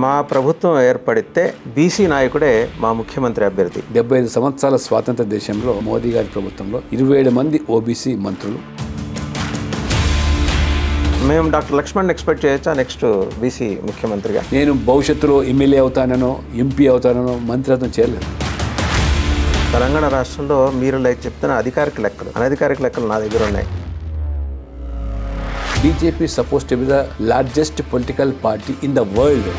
మా ప్రభుత్వం ఏర్పడితే బీసీ నాయకుడే మా ముఖ్యమంత్రి అభ్యర్థి. 75 సంవత్సరాల స్వాతంత్ర దేశంలో మోదీ గారి ప్రభుత్వంలో 27 మంది ఓబీసీ మంత్రులు. మేము డాక్టర్ లక్ష్మణ్ ఎక్స్పెక్ట్ చేయొచ్చా నెక్స్ట్ బీసీ ముఖ్యమంత్రిగా? నేను భవిష్యత్తులో ఎమ్మెల్యే అవుతానో ఎంపీ అవుతానో మంత్రిత్వం చేయలేదు. తెలంగాణ రాష్ట్రంలో మీరు చెప్తున్న అధికారిక లెక్కలు అనధికారిక లెక్కలు నా దగ్గర ఉన్నాయి. BJP suppose to be the largest political party in the world.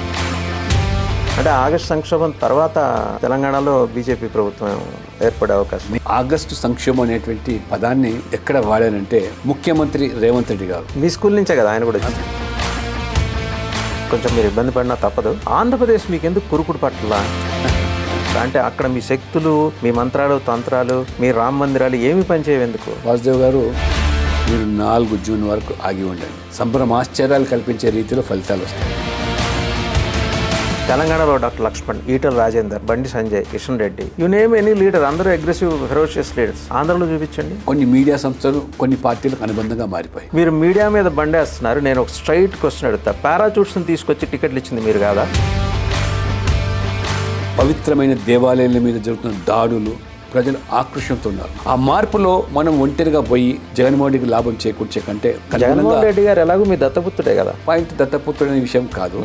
అంటే ఆగస్టు సంక్షోభం తర్వాత తెలంగాణలో బీజేపీ ప్రభుత్వం ఏర్పడే అవకాశం. ఆగస్టు సంక్షోభం అనేటువంటి పదాన్ని ఎక్కడ వాడారంటే ముఖ్యమంత్రి రేవంత్ రెడ్డి గారు. మీ స్కూల్ నుంచే కదా ఆయన కూడా వచ్చింది. కొంచెం మీరు ఇబ్బంది పడినా తప్పదు. ఆంధ్రప్రదేశ్ మీకు ఎందుకు కురుకుడు పట్ల? అంటే అక్కడ మీ శక్తులు, మీ మంత్రాలు, తంత్రాలు, మీ రామ మందిరాలు ఏమి పనిచేయవు ఎందుకు? వాసుదేవ్ గారు, మీరు 4 జూన్ వరకు ఆగి ఉండండి. సంబరం ఆశ్చర్యాలు కల్పించే రీతిలో ఫలితాలు వస్తాయి. తెలంగాణలో doctor Laxman, Etela Rajender, Bandi Sanjay, Kishan Reddy, you name any leader, అందరూ అగ్రెసివ్ ఫెరోషియస్ లీడర్స్. ఆంధ్రలో చూపించండి. కొన్ని మీడియా సంస్థలు కొన్ని పార్టీలకు అనుబంధంగా మారిపోయి మీరు మీడియా మీద బండేస్తున్నారు. నేను ఒక స్ట్రైట్ క్వశ్చన్ అడుగుతా. పారాచూట్స్ని తీసుకొచ్చి టికెట్లు ఇచ్చింది మీరు కాదా? పవిత్రమైన దేవాలయాల మీద జరుగుతున్న దాడులు ప్రజలు ఆకర్షిస్తున్నారు. ఆ మార్పులో మనం ఒంటరిగా పోయి జగన్మోహన్ రెడ్డికి లాభం చేకూర్చే కంటే జగన్మోహన్ రెడ్డి గారు ఎలాగో మీ దత్తపుత్రుడే కదా. పాయింట్ దత్తపుత్రుడు అనే విషయం కాదు.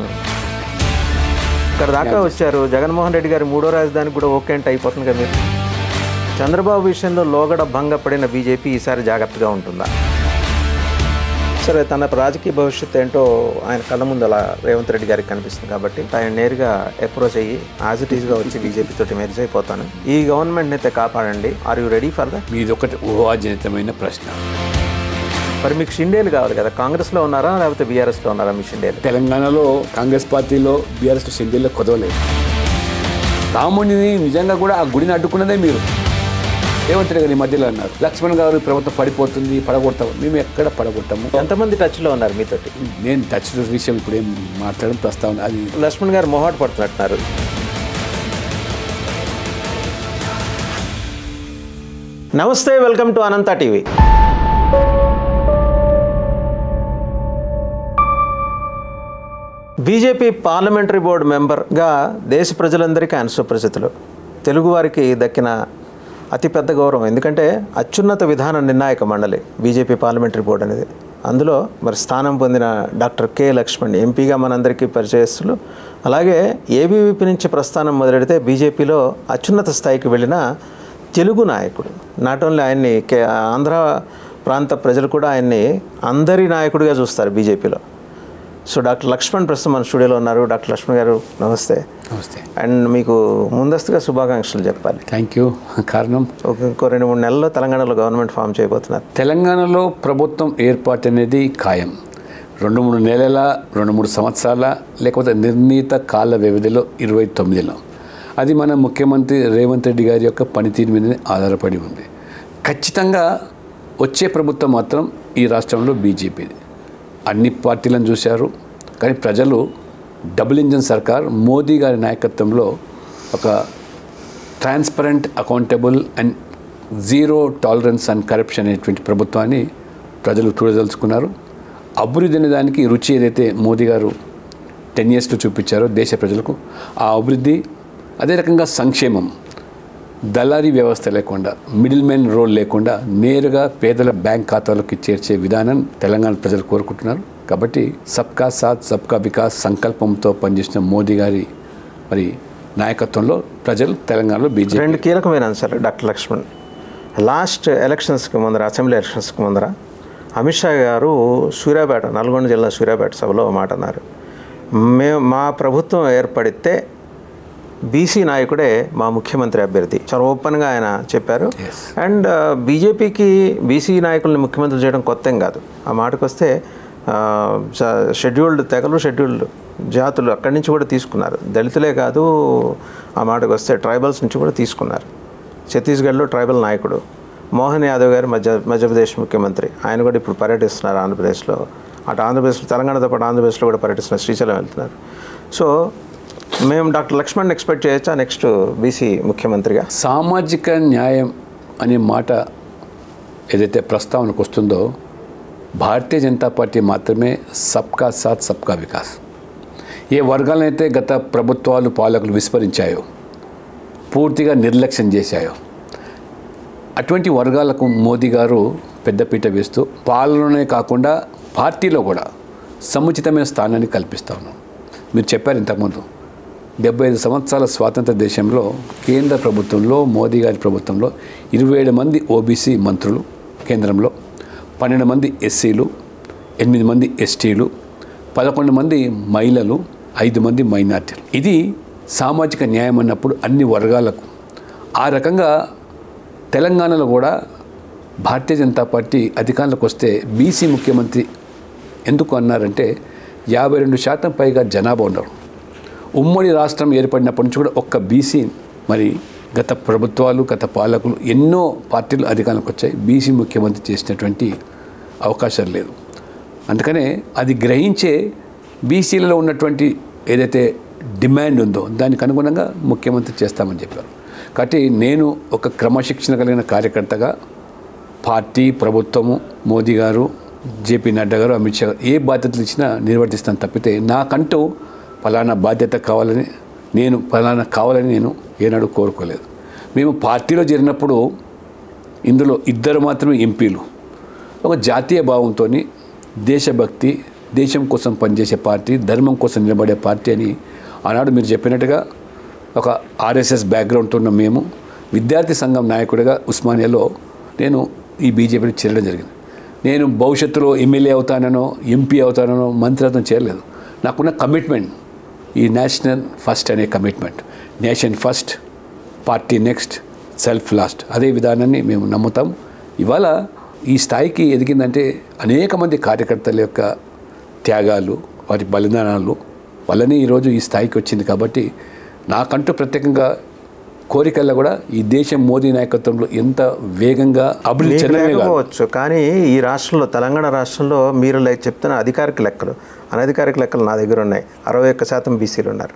ఇక్కడ దాకా వచ్చారు. జగన్మోహన్ రెడ్డి గారి 3వ రాజధానికి కూడా ఓకే అంటే అయిపోతుంది కదా. మీరు చంద్రబాబు విషయంలో లోగడ భంగపడిన బీజేపీ ఈసారి జాగ్రత్తగా ఉంటుందా? సరే, తన రాజకీయ భవిష్యత్తు ఏంటో ఆయన కళ్ళ ముందు అలా రేవంత్ రెడ్డి గారికి కనిపిస్తుంది కాబట్టి ఆయన నేరుగా అప్రోచ్ అయ్యి యాజ్ ఇట్ ఈస్గా వచ్చి బీజేపీ తోటి మెర్జ్ అయిపోతాను, ఈ గవర్నమెంట్ని అయితే కాపాడండి, are you ready for that? మీది ఒకటి ఊహాజనితమైన ప్రశ్న. మరి మీకు షిండేలు కావాలి కదా. కాంగ్రెస్లో ఉన్నారా లేకపోతే బీఆర్ఎస్లో ఉన్నారా మీ షిండేలు? తెలంగాణలో కాంగ్రెస్ పార్టీలో బీఆర్ఎస్ షిండేల్లో కొదవలేదు. రాముడిని నిజంగా కూడా ఆ గుడిని అడ్డుకున్నదే మీరు. రేవంత్ రెడ్డి గారు ఈ మధ్యలో అన్నారు లక్ష్మణ్ గారు ప్రభుత్వం పడిపోతుంది, పడగొడతాము. మేము ఎక్కడ పడగొట్టాము? ఎంతమంది టచ్లో ఉన్నారు మీతోటి? నేను టచ్ విషయం ఇప్పుడు ఏం మాట్లాడడం ప్రస్తావన. అది లక్ష్మణ్ గారు మొహాట పడుతున్నట్టున్నారు. నమస్తే, welcome to Anantha TV. BJP parliamentary board మెంబర్గా దేశ ప్రజలందరికీ ఆయన సుపరిచితులు. తెలుగువారికి దక్కిన అతిపెద్ద గౌరవం. ఎందుకంటే అత్యున్నత విధాన నిర్ణాయక మండలి బీజేపీ పార్లమెంటరీ బోర్డు అనేది. అందులో మరి స్థానం పొందిన డాక్టర్ కె లక్ష్మణ్ ఎంపీగా మనందరికీ పరిచయస్తులు. అలాగే ఏబీవీపీ నుంచి ప్రస్థానం మొదలెడితే బీజేపీలో అత్యున్నత స్థాయికి వెళ్ళిన తెలుగు నాయకుడు. నాట్ ఓన్లీ ఆయన్ని ఆంధ్ర ప్రాంత ప్రజలు కూడా ఆయన్ని అందరి నాయకుడిగా చూస్తారు బీజేపీలో. సో డాక్టర్ లక్ష్మణ్ ప్రస్తుతం మన స్టూడియోలో ఉన్నారు. డాక్టర్ లక్ష్మణ్ గారు నమస్తే. నమస్తే. అండ్ మీకు ముందస్తుగా శుభాకాంక్షలు చెప్పాలి. Thank you. కారణం ఇంకో 2-3 నెలల్లో తెలంగాణలో గవర్నమెంట్ ఫామ్ చేయబోతున్నారు. తెలంగాణలో ప్రభుత్వం ఏర్పాటు అనేది ఖాయం. 2-3 నెలల, 2-3 సంవత్సరాల, లేకపోతే నిర్ణీత కాల వ్యవధిలో 29లో. అది మన ముఖ్యమంత్రి రేవంత్ రెడ్డి గారి యొక్క పనితీరు మీద ఆధారపడి ఉంది. ఖచ్చితంగా వచ్చే ప్రభుత్వం మాత్రం ఈ రాష్ట్రంలో బీజేపీది. అన్ని పార్టీలను చూశారు, కానీ ప్రజలు డబుల్ ఇంజన్ సర్కార్ మోదీ గారి నాయకత్వంలో ఒక transparent, accountable and zero tolerance and corruption అనేటువంటి ప్రభుత్వాన్ని ప్రజలు చూడదలుచుకున్నారు. అభివృద్ధి అనే దానికి రుచి ఏదైతే మోదీ గారు 10 yearsలో చూపించారో దేశ ప్రజలకు, ఆ అభివృద్ధి, అదే రకంగా సంక్షేమం, దళారీ వ్యవస్థ లేకుండా, మిడిల్ మ్యాన్ రోల్ లేకుండా నేరుగా పేదల బ్యాంక్ ఖాతాలోకి చేర్చే విధానం తెలంగాణ ప్రజలు కోరుకుంటున్నారు. కాబట్టి సబ్కా సాత్ సబ్కా వికాస్ సంకల్పంతో పనిచేసిన మోదీ గారి మరి నాయకత్వంలో ప్రజలు తెలంగాణలో బీజేపీ. 2 కీలకమైన అంశాలు డాక్టర్ లక్ష్మణ్. లాస్ట్ ఎలక్షన్స్కి ముందర, అసెంబ్లీ ఎలక్షన్స్కి ముందర అమిత్ షా గారు సూర్యాపేట, నల్గొండ జిల్లా సూర్యాపేట సభలో మాట అన్నారు. మా ప్రభుత్వం ఏర్పడితే బీసీ నాయకుడే మా ముఖ్యమంత్రి అభ్యర్థి. చాలా ఓపెన్గా ఆయన చెప్పారు. అండ్ బీజేపీకి బీసీ నాయకుల్ని ముఖ్యమంత్రి చేయడం కొత్త ఏం కాదు. ఆ మాటకు వస్తే షెడ్యూల్డ్ తెగలు, షెడ్యూల్డ్ జాతులు అక్కడి నుంచి కూడా తీసుకున్నారు. దళితులే కాదు, ఆ మాటకు వస్తే ట్రైబల్స్ నుంచి కూడా తీసుకున్నారు. ఛత్తీస్గఢ్లో ట్రైబల్ నాయకుడు మోహన్ యాదవ్ గారు మధ్యప్రదేశ్ ముఖ్యమంత్రి, ఆయన కూడా ఇప్పుడు పర్యటిస్తున్నారు ఆంధ్రప్రదేశ్లో. అటు ఆంధ్రప్రదేశ్లో, తెలంగాణతో పాటు ఆంధ్రప్రదేశ్లో కూడా పర్యటిస్తున్నారు, శ్రీశైలం వెళ్తున్నారు. సో మేము డాక్టర్ లక్ష్మణ్ ఎక్స్పెక్ట్ చేయొచ్చా నెక్స్ట్ బీసీ ముఖ్యమంత్రిగా? సామాజిక న్యాయం అనే మాట ఏదైతే ప్రస్తావనకు వస్తుందో, భారతీయ జనతా పార్టీ మాత్రమే సబ్కా సాత్ సబ్కా వికాస్ ఏ వర్గాలనైతే గత ప్రభుత్వాలు పాలకులు విస్మరించాయో, పూర్తిగా నిర్లక్ష్యం చేశాయో, అటువంటి వర్గాలకు మోదీ గారు పెద్దపీట వేస్తూ పాలననే కాకుండా పార్టీలో కూడా సముచితమైన స్థానాన్ని కల్పిస్తా ఉన్నాం. మీరు చెప్పారు ఇంతకుముందు 75 సంవత్సరాల స్వాతంత్ర దేశంలో కేంద్ర ప్రభుత్వంలో మోదీ గారి ప్రభుత్వంలో 27 మంది ఓబీసీ మంత్రులు కేంద్రంలో, 12 మంది ఎస్సీలు, 8 మంది ఎస్టీలు, 11 మంది మహిళలు, 5 మంది మైనార్టీలు. ఇది సామాజిక న్యాయం అన్నప్పుడు అన్ని వర్గాలకు. ఆ రకంగా తెలంగాణలో కూడా భారతీయ జనతా పార్టీ అధికారంలోకి వస్తే బీసీ ముఖ్యమంత్రి ఎందుకు అన్నారంటే 52% పైగా జనాభా ఉన్నారు. ఉమ్మడి రాష్ట్రం ఏర్పడినప్పటి నుంచి కూడా ఒక్క బీసీ, మరి గత ప్రభుత్వాలు గత పాలకులు ఎన్నో పార్టీలు అధికారంలోకి వచ్చాయి, బీసీ ముఖ్యమంత్రి చేసినటువంటి అవకాశం లేదు. అందుకనే అది గ్రహించే బీసీలలో ఉన్నటువంటి ఏదైతే డిమాండ్ ఉందో దానికి అనుగుణంగా ముఖ్యమంత్రి చేస్తామని చెప్పారు. కాబట్టి నేను ఒక క్రమశిక్షణ కలిగిన కార్యకర్తగా పార్టీ, ప్రభుత్వము, మోదీ గారు, జేపీ నడ్డా గారు, అమిత్ షా గారు ఏ బాధ్యతలు ఇచ్చినా నిర్వర్తిస్తాను తప్పితే నాకంటూ ఫలానా బాధ్యత కావాలని నేను ఏనాడు కోరుకోలేదు. మేము పార్టీలో చేరినప్పుడు ఇందులో 2 మాత్రమే ఎంపీలు. ఒక జాతీయ భావంతో దేశభక్తి, దేశం కోసం పనిచేసే పార్టీ, ధర్మం కోసం నిలబడే పార్టీ అని ఆనాడు మీరు చెప్పినట్టుగా ఒక ఆర్ఎస్ఎస్ బ్యాక్గ్రౌండ్తో ఉన్న మేము విద్యార్థి సంఘం నాయకుడిగా ఉస్మానియాలో నేను ఈ బీజేపీని చేరడం జరిగింది. నేను భవిష్యత్తులో ఎమ్మెల్యే అవుతానో, ఎంపీ అవుతానో, మంత్రిత్వం చేరలేదు. నాకున్న కమిట్మెంట్ ఈ నేషనల్ ఫస్ట్ అనే commitment. Nation first, party next, self last. అదే విధానాన్ని మేము నమ్ముతాం. ఇవాళ ఈ స్థాయికి ఎదిగిందంటే అనేక మంది కార్యకర్తల యొక్క త్యాగాలు, వారి బలిదానాలు వల్లనే ఈరోజు ఈ స్థాయికి వచ్చింది. కాబట్టి నాకంటూ ప్రత్యేకంగా కోరికల్లో కూడా ఈ దేశం మోదీ నాయకత్వంలో ఎంత వేగంగా అభివృద్ధి చెందవచ్చు. కానీ ఈ రాష్ట్రంలో, తెలంగాణ రాష్ట్రంలో మీరు చెప్తున్న అధికారిక లెక్కలు, అనధికారిక లెక్కలు నా దగ్గర ఉన్నాయి. 61% బీసీలు ఉన్నారు.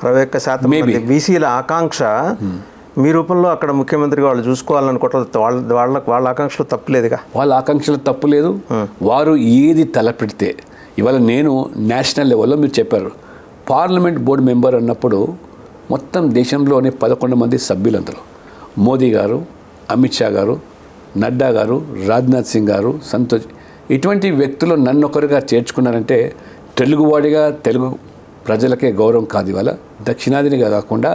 61% బీసీల ఆకాంక్ష మీ రూపంలో అక్కడ ముఖ్యమంత్రిగా వాళ్ళు చూసుకోవాలనుకోవటం వాళ్ళ ఆకాంక్షలు తప్పులేదుగా. వాళ్ళ ఆకాంక్షలు తప్పు లేదు. వారు ఏది తలపెడితే ఇవాళ నేను నేషనల్ లెవెల్లో మీరు చెప్పారు పార్లమెంట్ బోర్డు మెంబర్ అన్నప్పుడు మొత్తం దేశంలోనే 11 మంది సభ్యులు. అందులో మోదీ గారు, అమిత్ షా గారు, నడ్డా గారు, రాజ్నాథ్ సింగ్ గారు, సంతోష్, ఇటువంటి వ్యక్తులు నన్నొకరుగా చేర్చుకున్నారంటే తెలుగువాడిగా తెలుగు ప్రజలకే గౌరవం కాదు. ఇవాళ దక్షిణాదినిగా కాకుండా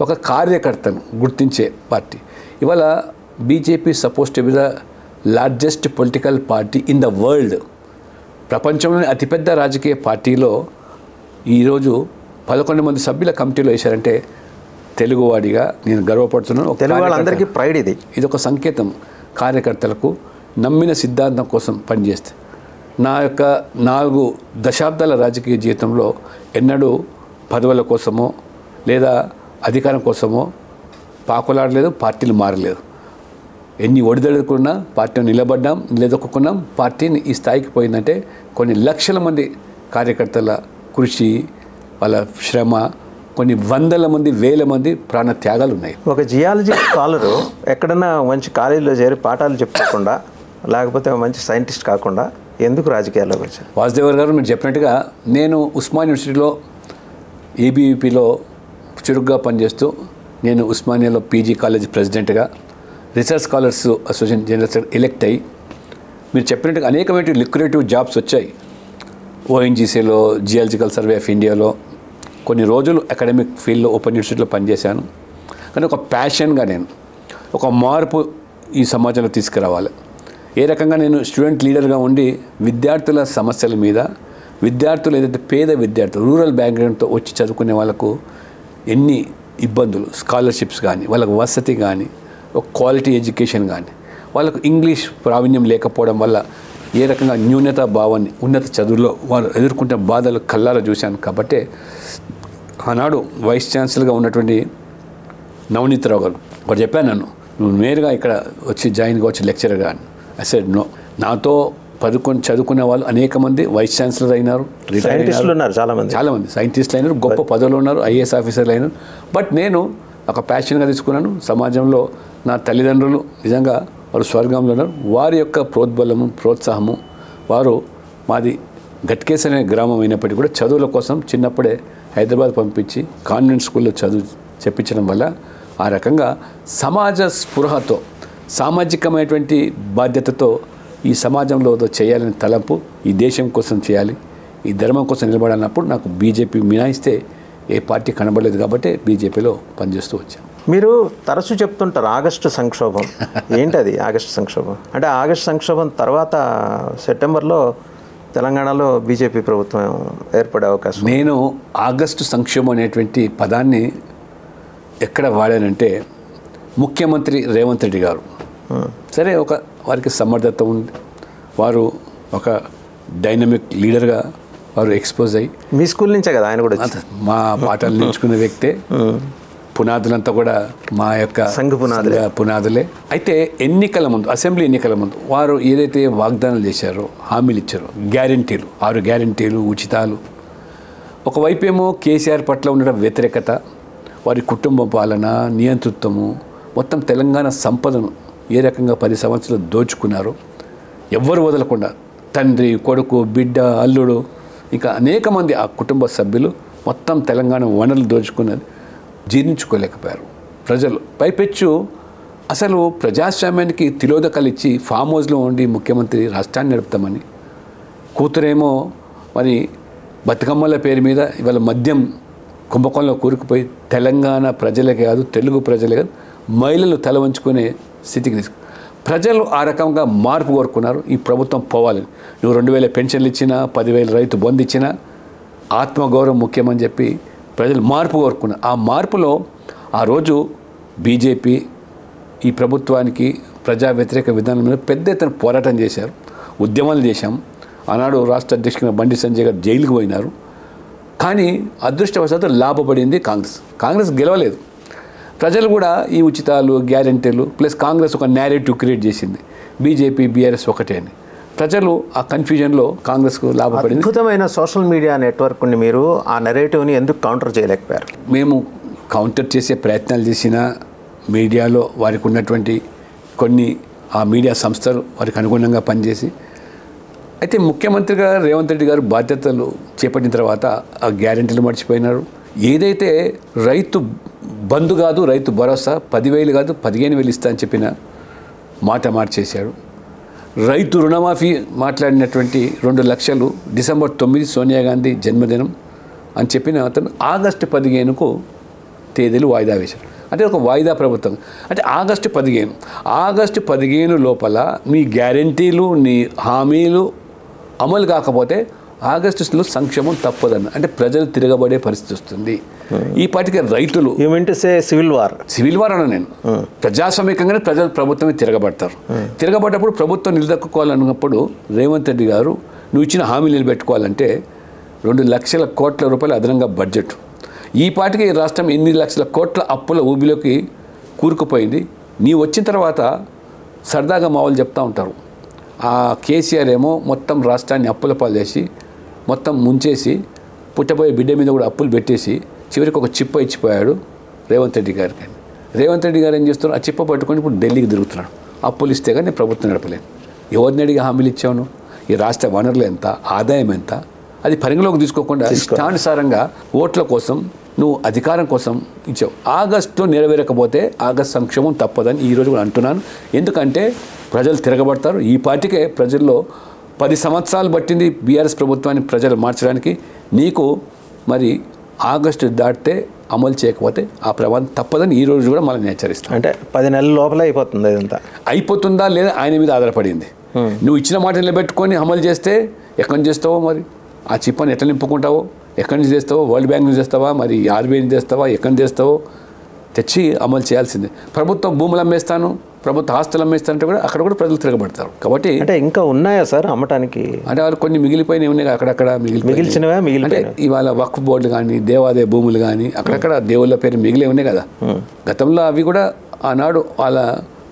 ఒక కార్యకర్తను గుర్తించే పార్టీ. ఇవాళ BJP suppose to be the largest political party in the world. ప్రపంచంలోని అతిపెద్ద రాజకీయ పార్టీలో ఈరోజు 11 మంది సభ్యుల కమిటీలో వేశారంటే తెలుగువాడిగా నేను గర్వపడుతున్నాను. తెలుగు వాళ్ళందరికీ ప్రైడ్ ఇది. ఇది ఒక సంకేతం కార్యకర్తలకు నమ్మిన సిద్ధాంతం కోసం పనిచేస్తే. నా యొక్క 4 దశాబ్దాల రాజకీయ జీవితంలో ఎన్నడూ పదవుల కోసమో లేదా అధికారం కోసమో పాకులాడలేదు, పార్టీలు మారలేదు. ఎన్ని ఒడిదడుకున్నా పార్టీని నిలబడ్డాం, నిలదొక్కున్నాం. పార్టీని ఈ స్థాయికి పోయిందంటే కొన్ని లక్షల మంది కార్యకర్తల కృషి, వాళ్ళ శ్రమ, కొన్ని వందల మంది, వేల మంది ప్రాణ త్యాగాలు ఉన్నాయి. ఒక జియాలజీ స్కాలరు ఎక్కడన్నా మంచి కాలేజీలో చేరి పాఠాలు చెప్పుకోకుండా, లేకపోతే మంచి సైంటిస్ట్ కాకుండా ఎందుకు రాజకీయాల్లోకి వచ్చారు? వాసుదేవర్ గారు మీరు చెప్పినట్టుగా నేను ఉస్మానియా యూనివర్సిటీలో ఏబీవీపీలో చురుగ్గా పనిచేస్తూ నేను ఉస్మానియాలో పీజీ కాలేజ్ ప్రెసిడెంట్గా, research scholars association general secretary elect అయ్యి మీరు చెప్పినట్టుగా అనేకమైన లిక్యురేటివ్ జాబ్స్ వచ్చాయి. ఓఎన్జీసీలో, జియాలజికల్ సర్వే ఆఫ్ ఇండియాలో కొన్ని రోజులు అకాడమిక్ ఫీల్డ్లో ఓపెన్ యూనివర్సిటీలో పనిచేశాను. కానీ ఒక ప్యాషన్గా నేను ఒక మార్పు ఈ సమాజంలో తీసుకురావాలి. ఏ రకంగా నేను స్టూడెంట్ లీడర్గా ఉండి విద్యార్థుల సమస్యల మీద, విద్యార్థులు ఏదైతే పేద విద్యార్థులు రూరల్ బ్యాక్గ్రౌండ్తో వచ్చి చదువుకునే వాళ్ళకు ఎన్ని ఇబ్బందులు, స్కాలర్షిప్స్ కానీ, వాళ్ళకు వసతి కానీ, ఒక క్వాలిటీ ఎడ్యుకేషన్ కానీ, వాళ్ళకు ఇంగ్లీష్ ప్రావీణ్యం లేకపోవడం వల్ల ఏ రకంగా న్యూనత భావాన్ని ఉన్నత చదువుల్లో వారు ఎదుర్కొంటే బాధలు కళ్ళారా చూశాను. కాబట్టి ఆనాడు వైస్ ఛాన్సలర్గా ఉన్నటువంటి నవనీతరావు గారు వారు చెప్పాను, నన్ను నువ్వు నేరుగా ఇక్కడ వచ్చి జాయిన్ కావచ్చు లెక్చరర్గా అని. అసలు నో, నాతో చదువుకునే వాళ్ళు అనేక మంది వైస్ ఛాన్సలర్ అయినారు, రిటైర్ ఉన్నారు, చాలామంది సైంటిస్టులు అయినారు, గొప్ప పదవులు ఉన్నారు, ఐఏఎస్ ఆఫీసర్లు అయినారు. బట్ నేను ఒక ప్యాషన్గా తీసుకున్నాను. సమాజంలో నా తల్లిదండ్రులు నిజంగా వారు స్వర్గంలో ఉన్నారు. వారి యొక్క ప్రోద్బలము, ప్రోత్సాహము, వారు మాది గట్కేస్ అనే గ్రామం అయినప్పటికీ కూడా చదువుల కోసం చిన్నప్పుడే హైదరాబాద్ పంపించి కాన్వెంట్ స్కూల్లో చదువు చెప్పించడం వల్ల ఆ రకంగా సమాజ స్పృహతో సామాజికమైనటువంటి బాధ్యతతో ఈ సమాజంలో చేయాలని తలంపు, ఈ దేశం కోసం చేయాలి, ఈ ధర్మం కోసం నిలబడాలన్నప్పుడు నాకు బీజేపీ మినాయిస్తే ఏ పార్టీ కనబడలేదు కాబట్టి బీజేపీలో పనిచేస్తూ వచ్చాను. మీరు తరచూ చెప్తుంటారు ఆగస్టు సంక్షోభం. ఏంటది ఆగస్టు సంక్షోభం? అంటే ఆగస్టు సంక్షోభం తర్వాత సెప్టెంబర్లో తెలంగాణలో బీజేపీ ప్రభుత్వం ఏర్పడే అవకాశం. నేను ఆగస్టు సంక్షోభం అనేటువంటి పదాన్ని ఎక్కడ వాడానంటే ముఖ్యమంత్రి రేవంత్ రెడ్డి గారు సరే వారికి సమర్థత ఉంది, వారు ఒక డైనమిక్ లీడర్గా వారు ఎక్స్పోజ్ అయ్యి, మీ స్కూల్ నుంచే కదా ఆయన కూడా మా పాఠాలు నేర్చుకున్న వ్యక్తే, పునాదులంతా కూడా మా యొక్క సంఘ పునాదులే. అయితే ఎన్నికల ముందు, అసెంబ్లీ ఎన్నికల ముందు వారు ఏదైతే వాగ్దానాలు చేశారో, హామీలు ఇచ్చారో, గ్యారంటీలు, 6 గ్యారంటీలు, ఉచితాలు, ఒకవైపేమో కేసీఆర్ పట్ల ఉన్న వ్యతిరేకత, వారి కుటుంబ పాలన, నియంతృత్వము, మొత్తం తెలంగాణ సంపదను ఏ రకంగా 10 సంవత్సరాలు దోచుకున్నారో ఎవ్వరు వదలకుండా, తండ్రి, కొడుకు, బిడ్డ, అల్లుడు, ఇంకా అనేక మంది ఆ కుటుంబ సభ్యులు మొత్తం తెలంగాణ వనరులు దోచుకున్నది జీర్ణించుకోలేకపోయారు ప్రజలు. పైపెచ్చు అసలు ప్రజాస్వామ్యానికి తిలోదకాలు ఇచ్చి ఫామ్ హౌస్లో ఉండి ముఖ్యమంత్రి రాష్ట్రాన్ని నడుపుతామని, కూతురేమో మరి బతుకమ్మల పేరు మీద ఇవాళ మద్యం కుంభకోణంలో కూరుకుపోయి తెలంగాణ ప్రజలే కాదు, తెలుగు ప్రజలే కాదు, మహిళలు తల వంచుకునే స్థితికి ప్రజలు ఆ రకంగా మార్పు కోరుకున్నారు. ఈ ప్రభుత్వం పోవాలని, నువ్వు 2000 పెన్షన్లు ఇచ్చినా, 10,000 రైతు బంధు ఇచ్చినా ఆత్మగౌరవం ముఖ్యమని చెప్పి ప్రజలు మార్పు కోరుకున్నారు. ఆ మార్పులో ఆ రోజు బీజేపీ ఈ ప్రభుత్వానికి ప్రజా వ్యతిరేక విధానం మీద పెద్ద ఎత్తున పోరాటం చేశారు, ఉద్యమాలు చేశాం. ఆనాడు రాష్ట్ర అధ్యక్షుడు బండి సంజయ్ గారు జైలుకు పోయినారు. కానీ అదృష్టవశాత్తు లాభపడింది కాంగ్రెస్ గెలవలేదు. ప్రజలు కూడా ఈ ఉచితాలు, గ్యారెంటీలు ప్లస్ కాంగ్రెస్ ఒక నేరేటివ్ క్రియేట్ చేసింది, బీజేపీ బీఆర్ఎస్ ఒకటే అని. ప్రజలు ఆ కన్ఫ్యూజన్లో కాంగ్రెస్కు లాభపడింది. అద్భుతమైన సోషల్ మీడియా నెట్వర్క్ని మీరు ఆ నెరేటివ్ని ఎందుకు కౌంటర్ చేయలేకపోయారు? మేము కౌంటర్ చేసే ప్రయత్నాలు చేసిన మీడియాలో వారికి ఉన్నటువంటి కొన్ని ఆ మీడియా సంస్థలు వారికి అనుగుణంగా పనిచేసి, అయితే ముఖ్యమంత్రిగా రేవంత్ రెడ్డి గారు బాధ్యతలు చేపట్టిన తర్వాత ఆ గ్యారెంటీలు మర్చిపోయినారు. ఏదైతే రైతు బంధు కాదు, రైతు భరోసా 10,000 కాదు 15,000 ఇస్తా అని చెప్పిన మాట మార్చేశాడు. రైతు రుణమాఫీ మాట్లాడినటువంటి 2 లక్షలు డిసెంబర్ 9 సోనియా గాంధీ జన్మదినం అని చెప్పిన అతను ఆగస్టు 15కు తేదీలు వాయిదా వేశారు. అంటే ఒక వాయిదా ప్రభుత్వం. అంటే ఆగస్టు 15 లోపల మీ గ్యారెంటీలు, నీ హామీలు అమలు కాకపోతే ఆగస్టులో సంక్షేమం తప్పదన్న, అంటే ప్రజలు తిరగబడే పరిస్థితి వస్తుంది. ఈ పాటికి రైతులు సివిల్ వార్ అన్న నేను ప్రజాస్వామికంగానే ప్రభుత్వమే తిరగబడతారు. తిరగబడ్డప్పుడు ప్రభుత్వం నిలదొక్కుకోవాలన్నప్పుడు రేవంత్ రెడ్డి గారు నువ్వు ఇచ్చిన హామీలు నిలబెట్టుకోవాలంటే 2 లక్షల కోట్ల రూపాయలు అదనంగా బడ్జెట్. ఈ పాటికి రాష్ట్రం 8 లక్షల కోట్ల అప్పుల ఊబిలోకి కూరుకుపోయింది. నీ వచ్చిన తర్వాత సరదాగా మా వాళ్ళు చెప్తూ ఉంటారు, ఆ కేసీఆర్ ఏమో మొత్తం రాష్ట్రాన్ని అప్పుల పాలు చేసి మొత్తం ముంచేసి పుట్టబోయే బిడ్డ మీద కూడా అప్పులు పెట్టేసి చివరికి ఒక చిప్ప ఇచ్చిపోయాడు రేవంత్ రెడ్డి గారికి. రేవంత్ రెడ్డి గారు ఏం చేస్తున్నారు, ఆ చిప్ప పట్టుకొని ఇప్పుడు ఢిల్లీకి తిరుగుతున్నాడు. అప్పులు ఇస్తే కానీ ప్రభుత్వం నడపలేదు. ఎవరిని అడిగి హామీలు ఇచ్చావును? ఈ రాష్ట్ర వనరులు ఎంత, ఆదాయం ఎంత, అది పరిగణలోకి తీసుకోకుండా ఇష్టానుసారంగా ఓట్ల కోసం నువ్వు అధికారం కోసం ఇచ్చావు. ఆగస్టులో నెరవేరకపోతే ఆగస్టు సంక్షేమం తప్పదని ఈరోజు కూడా అంటున్నాను. ఎందుకంటే ప్రజలు తిరగబడతారు. ఈ పార్టీకే ప్రజల్లో 10 సంవత్సరాలు పట్టింది బీఆర్ఎస్ ప్రభుత్వాన్ని ప్రజలు మార్చడానికి. నీకు మరి ఆగస్టు దాటితే అమలు చేయకపోతే ఆ ప్రమాదం తప్పదని ఈ రోజు కూడా మనం హెచ్చరిస్తాం. అంటే 10 నెలల లోపల అయిపోతుంది. ఇదంతా అయిపోతుందా లేదా ఆయన మీద ఆధారపడింది. నువ్వు ఇచ్చిన మాట నిలబెట్టుకొని అమలు చేస్తే ఎక్కడి నుంచి చేస్తావో, మరి ఆ చిప్పని ఎట్లా నింపుకుంటావో, ఎక్కడి నుంచి చేస్తావో, వరల్డ్ బ్యాంక్ నుంచి చేస్తావా, మరి ఆర్బీఐ నుంచి చేస్తావా, ఎక్కడి నుంచి చేస్తావో తెచ్చి అమలు చేయాల్సిందే. ప్రభుత్వం భూములు అమ్మేస్తాను, ప్రభుత్వ ఆస్తులు అమ్మేస్తానంటే కూడా అక్కడ కూడా ప్రజలు తిరగబడతారు. కాబట్టి అంటే ఇంకా ఉన్నాయా సార్ అమ్మటానికి? అంటే వాళ్ళు కొన్ని మిగిలిపోయినవి ఉన్నాయి, అక్కడక్కడ మిగిలిచినవా? అంటే ఇవాళ వక్ఫ్ బోర్డులు కానీ, దేవాదాయ భూములు కానీ అక్కడక్కడ దేవుళ్ళ పేరు మిగిలే ఉన్నాయి కదా. గతంలో అవి కూడా ఆనాడు వాళ్ళ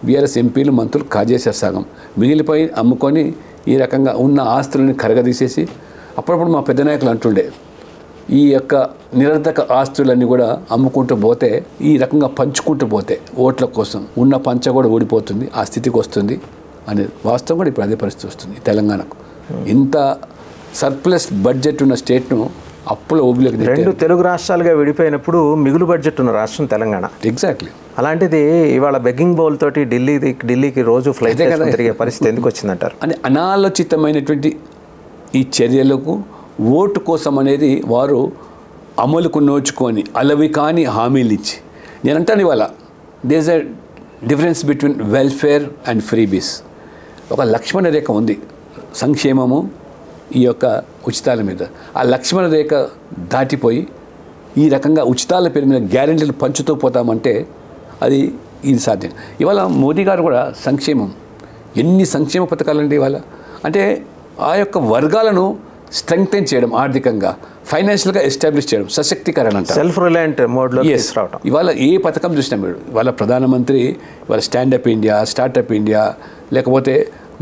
బీఆర్ఎస్ ఎంపీలు, మంత్రులు కాజేశారు. సగం మిగిలిపోయి అమ్ముకొని ఈ రకంగా ఉన్న ఆస్తులని కరగదీసేసి, అప్పుడప్పుడు మా పెద్ద నాయకులు అంటుండే ఈ యొక్క నిరర్ధక ఆస్తులన్నీ కూడా అమ్ముకుంటూ పోతే, ఈ రకంగా పంచుకుంటూ పోతే ఓట్ల కోసం ఉన్న పంచ కూడా ఊడిపోతుంది, ఆ స్థితికి వస్తుంది అనేది వాస్తవం కూడా ఇప్పుడు అదే పరిస్థితి వస్తుంది తెలంగాణకు. ఇంత సర్ప్లస్ బడ్జెట్ ఉన్న స్టేట్ను అప్పుల ఊబిలోకి రెండు తెలుగు రాష్ట్రాలుగా విడిపోయినప్పుడు మిగులు బడ్జెట్ ఉన్న రాష్ట్రం తెలంగాణ. ఎగ్జాక్ట్లీ. అలాంటిది ఇవాళ బెగ్గింగ్ బౌల్ తోటి ఢిల్లీకి రోజు ఫ్లైట్ తిరిగే పరిస్థితి ఎందుకు వచ్చిందంటారు? అని అనాలోచితమైనటువంటి ఈ చర్యలకు ఓటు కోసం అనేది వారు అమలుకు నోచుకొని అలవి కాని హామీలు ఇచ్చి, నేను అంటాను ఇవాళ there is a difference between welfare and freebies. ఒక లక్ష్మణ రేఖ ఉంది సంక్షేమము ఈ యొక్క ఉచితాల మీద. ఆ లక్ష్మణ రేఖ దాటిపోయి ఈ రకంగా ఉచితాల పేరు మీద గ్యారెంటీలు పంచుతూ పోతామంటే ఇది సాధ్యం. ఇవాళ మోదీ గారు కూడా సంక్షేమం, ఎన్ని సంక్షేమ పథకాలండి ఇవాళ. అంటే ఆ యొక్క వర్గాలను స్ట్రెంగ్తెన్ చేయడం, ఆర్థికంగా ఫైనాన్షియల్గా ఎస్టాబ్లిష్ చేయడం, సశక్తీకరణ అంటారు, సెల్ఫ్ రిలయంట్ మోడ్లో తీసుకురావడం. ఇవాళ ఏ పథకం చూసినా మీరు ఇవాళ ప్రధానమంత్రి ఇవాళ స్టాండప్ ఇండియా, స్టార్టప్ ఇండియా, లేకపోతే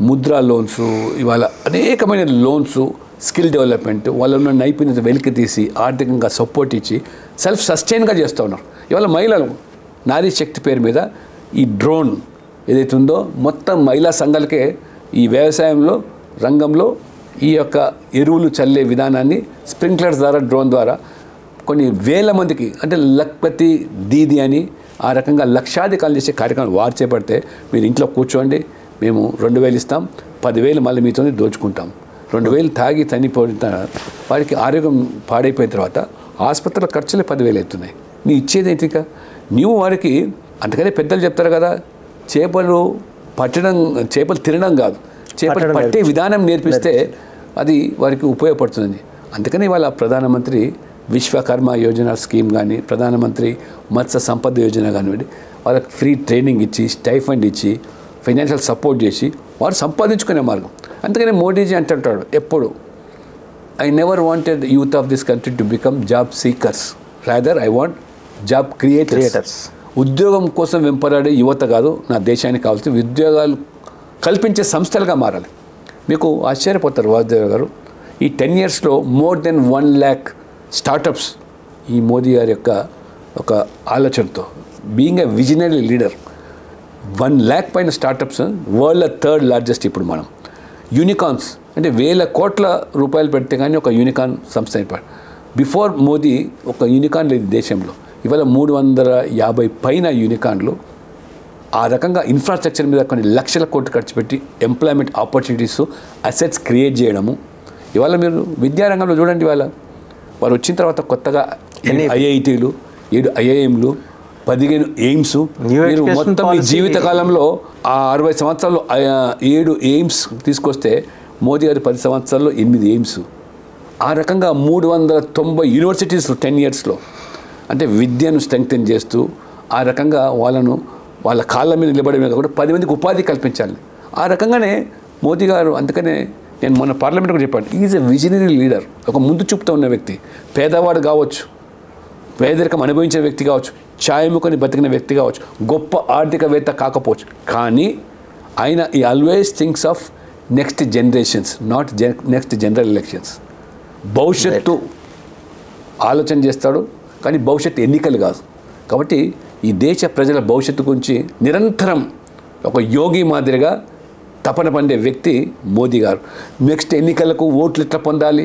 ముద్రా లోన్స్, ఇవాళ అనేకమైన లోన్స్, స్కిల్ డెవలప్మెంట్, వాళ్ళ ఉన్న నైపుణ్యత వెలికి తీసి ఆర్థికంగా సపోర్ట్ ఇచ్చి సెల్ఫ్ సస్టైన్గా చేస్తూ ఉన్నారు. ఇవాళ మహిళలు నారీ శక్తి పేరు మీద ఈ డ్రోన్ ఏదైతే ఉందో మొత్తం మహిళా సంఘాలకే ఈ వ్యవసాయంలో రంగంలో ఈ యొక్క ఎరువులు చల్లే విధానాన్ని స్ప్రింక్లర్స్ ద్వారా, డ్రోన్ ద్వారా కొన్ని వేల మందికి, అంటే లక్పతి దీది అని ఆ రకంగా లక్షాధికారులు చేసే కార్యక్రమం వారు చేపడితే, మీరు ఇంట్లో కూర్చోండి, మేము 2,000 ఇస్తాం, 10,000 మళ్ళీ మీతో దోచుకుంటాం. 2,000 తాగి చనిపోయిన వారికి ఆరోగ్యం పాడైపోయిన తర్వాత ఆసుపత్రుల ఖర్చులే 10,000 అవుతున్నాయి. నీ ఇచ్చేది ఏంటి? ఇంకా నీవు వారికి, అందుకనే పెద్దలు చెప్తారు కదా, చేపలు తినడం కాదు, చేపలు పట్టే విధానం నేర్పిస్తే అది వారికి ఉపయోగపడుతుంది. అందుకని వాళ్ళ ప్రధానమంత్రి విశ్వకర్మ యోజన స్కీమ్ కానీ, ప్రధానమంత్రి మత్స్య సంపద యోజన కానివ్వండి, వాళ్ళకి ఫ్రీ ట్రైనింగ్ ఇచ్చి, స్టైఫండ్ ఇచ్చి, ఫైనాన్షియల్ సపోర్ట్ చేసి వారు సంపాదించుకునే మార్గం. అందుకనే మోడీజీ అంటుంటాడు ఎప్పుడు, I never wanted youth of this country to become job seekers, rather I want job creators. ఉద్యోగం కోసం వెంపరాడే యువత కాదు నా దేశానికి కావాల్సిన, ఉద్యోగాలు కల్పించే సంస్థలుగా మారాలి. మీకు ఆశ్చర్యపోతారు వాసుదేవ్ గారు, ఈ 10 yearsలో మోర్ దెన్ 1 lakh స్టార్టప్స్ ఈ మోదీ గారి యొక్క ఒక ఆలోచనతో, being a visionary leader, 1 lakh పైన స్టార్టప్స్, వరల్డ్లో 3rd largest. ఇప్పుడు మనం యూనికార్న్స్ అంటే వేల కోట్ల రూపాయలు పెడితే కానీ ఒక యూనికార్న్ సంస్థ అయిపోయాడు. బిఫోర్ మోదీ ఒక యూనికార్న్ లేదు దేశంలో. ఇవాళ 350 పైన యూనికార్న్లు ఆ రకంగా ఇన్ఫ్రాస్ట్రక్చర్ మీద కొన్ని లక్షల కోట్లు ఖర్చు పెట్టి ఎంప్లాయ్మెంట్ ఆపర్చునిటీస్, అసెట్స్ క్రియేట్ చేయడము. ఇవాళ మీరు విద్యారంగంలో చూడండి, ఇవాళ వారు వచ్చిన తర్వాత కొత్తగా 8 IITలు, 7 IIMలు, 15 ఎయిమ్స్. మీరు మొత్తం మీ జీవితకాలంలో ఆ 60 సంవత్సరాలు 7 ఎయిమ్స్ తీసుకొస్తే మోదీ గారి 10 సంవత్సరాల్లో 8 ఎయిమ్స్. ఆ రకంగా 390 యూనివర్సిటీస్ 10 yearsలో. అంటే విద్యను స్ట్రెంగ్తెన్ చేస్తూ ఆ రకంగా వాళ్ళ కాళ్ళ మీద నిలబడమే కాకుండా 10 మందికి ఉపాధి కల్పించాలి. ఆ రకంగానే మోదీ గారు, అందుకనే నేను మొన్న పార్లమెంట్లో చెప్పాను, ఈజ్ ఎ విజనరీ లీడర్, ఒక ముందు చూపుతూ ఉన్న వ్యక్తి. పేదవాడు కావచ్చు, పేదరికం అనుభవించిన వ్యక్తి కావచ్చు, ఛాయముకొని బతికిన వ్యక్తి కావచ్చు, గొప్ప ఆర్థికవేత్త కాకపోవచ్చు, కానీ ఆయన ఈ always thinks of next generations, not next general elections. భవిష్యత్తు ఆలోచన చేస్తాడు, కానీ భవిష్యత్తు ఎన్నికలు కాదు. కాబట్టి ఈ దేశ ప్రజల భవిష్యత్తు గురించి నిరంతరం ఒక యోగి మాదిరిగా తపన పండే వ్యక్తి మోదీ గారు. నెక్స్ట్ ఎన్నికలకు ఓట్లు ఎట్లా పొందాలి,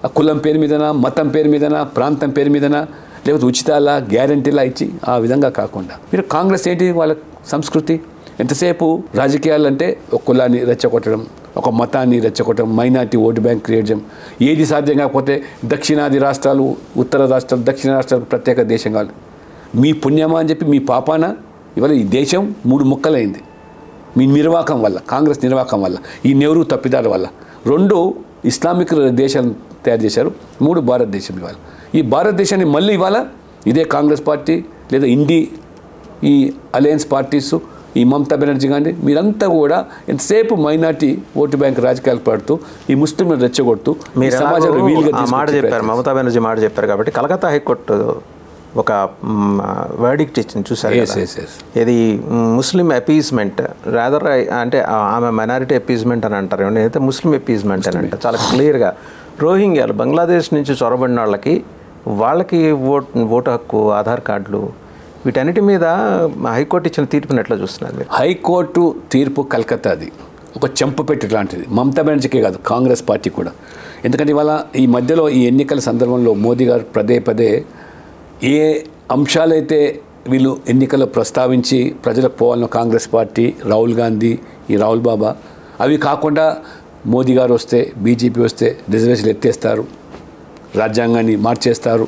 ఆ కులం పేరు మీదనా, మతం పేరు మీదనా, ప్రాంతం పేరు మీదనా, లేకపోతే ఉచితాలా, గ్యారంటీలా ఇచ్చి ఆ విధంగా కాకుండా, మీరు కాంగ్రెస్ ఏంటి వాళ్ళ సంస్కృతి, ఎంతసేపు రాజకీయాలు అంటే ఒక కులాన్ని రెచ్చగొట్టడం, ఒక మతాన్ని రెచ్చగొట్టడం, మైనార్టీ ఓటు బ్యాంక్ క్రియేట్ చేయడం. ఏది సాధ్యం కాకపోతే దక్షిణాది రాష్ట్రాలు, ఉత్తర రాష్ట్రాలు, దక్షిణ రాష్ట్రాలకు ప్రత్యేక దేశం కావాలి. మీ పుణ్యమా అని చెప్పి మీ పాపాన ఇవాళ ఈ దేశం 3 ముక్కలైంది. మీ నిర్వాకం వల్ల, కాంగ్రెస్ నిర్వాకం వల్ల, ఈ నెహ్రూ తప్పిదాల వల్ల. 2 ఇస్లామిక్ దేశాలను తయారు చేశారు, 3 భారతదేశం. ఇవాళ ఈ భారతదేశాన్ని మళ్ళీ ఇవాళ ఇదే కాంగ్రెస్ పార్టీ లేదా ఈ అలయన్స్ పార్టీసు, ఈ మమతా బెనర్జీ కానీ, మీరంతా కూడా ఎంతసేపు మైనార్టీ ఓటు బ్యాంక్ రాజకీయాలు పడుతూ ఈ ముస్లింలను రెచ్చగొడుతూ సమాజంలో వీలుగా మాట చెప్పారు. మమతా బెనర్జీ మాట చెప్పారు కాబట్టి కలకత్తా హైకోర్టు ఒక వర్డిక్ట్ ఇచ్చింది, చూసారు. ఇది ముస్లిం అపీజ్మెంట్ రాదర్, అంటే ఆమె మైనారిటీ అపీజ్మెంట్ అని అంటారు, అయితే ముస్లిం అపీజ్మెంట్ అని అంటారు. చాలా క్లియర్గా రోహింగ్యాలు, బంగ్లాదేశ్ నుంచి చొరబడిన వాళ్ళకి ఓటు హక్కు, ఆధార్ కార్డులు, వీటన్నిటి మీద హైకోర్టు ఇచ్చిన తీర్పుని ఎట్లా చూస్తున్నారు? హైకోర్టు తీర్పు కలకత్తాది ఒక చెంపపెట్టు లాంటిది. మమతా బెనర్జీకే కాదు, కాంగ్రెస్ పార్టీ కూడా. ఎందుకంటే ఇవాళ ఈ మధ్యలో ఈ ఎన్నికల సందర్భంలో మోదీ గారు పదే పదే ఏ అంశాలైతే వీళ్ళు ఎన్నికల్లో ప్రస్తావించి ప్రజలకు పోవాలన్న కాంగ్రెస్ పార్టీ, రాహుల్ గాంధీ, ఈ రాహుల్ బాబా, అవి కాకుండా మోదీ గారు వస్తే, బీజేపీ వస్తే రిజర్వేషన్లు ఎత్తేస్తారు, రాజ్యాంగాన్ని మార్చేస్తారు,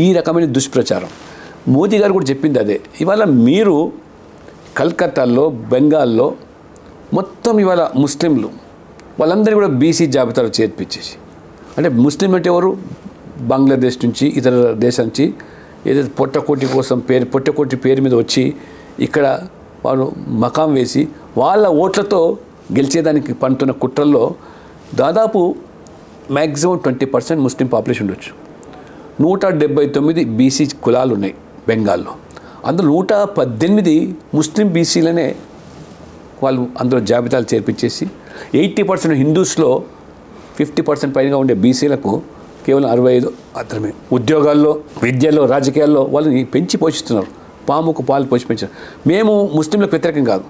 ఈ రకమైన దుష్ప్రచారం. మోదీ గారు కూడా చెప్పింది అదే. ఇవాళ మీరు కలకత్తాలో, బెంగాల్లో మొత్తం ఇవాళ ముస్లింలు వాళ్ళందరూ కూడా బీసీ జాబితాలో చేర్పించేసి, అంటే ముస్లిం అంటే ఎవరు, బంగ్లాదేశ్ నుంచి, ఇతర దేశాల నుంచి ఏదైతే పొట్టకోటి పేరు మీద వచ్చి ఇక్కడ వారు మకాం వేసి వాళ్ళ ఓట్లతో గెలిచేదానికి పంటున్న కుట్రల్లో దాదాపు మ్యాక్సిమం 20% ముస్లిం పాపులేషన్ ఉండొచ్చు. 179 బీసీ కులాలు ఉన్నాయి బెంగాల్లో. అందులో 118 ముస్లిం బీసీలనే వాళ్ళు అందులో జాబితాలు చేర్పించేసి 80% హిందూస్లో 50% పైగా ఉండే బీసీలకు కేవలం 65 మాత్రమే ఉద్యోగాల్లో, విద్యలో, రాజకీయాల్లో వాళ్ళని పెంచి పోషిస్తున్నారు. పాముకు పాలు పోసి పెంచారు. మేము ముస్లింలకు వ్యతిరేకం కాదు,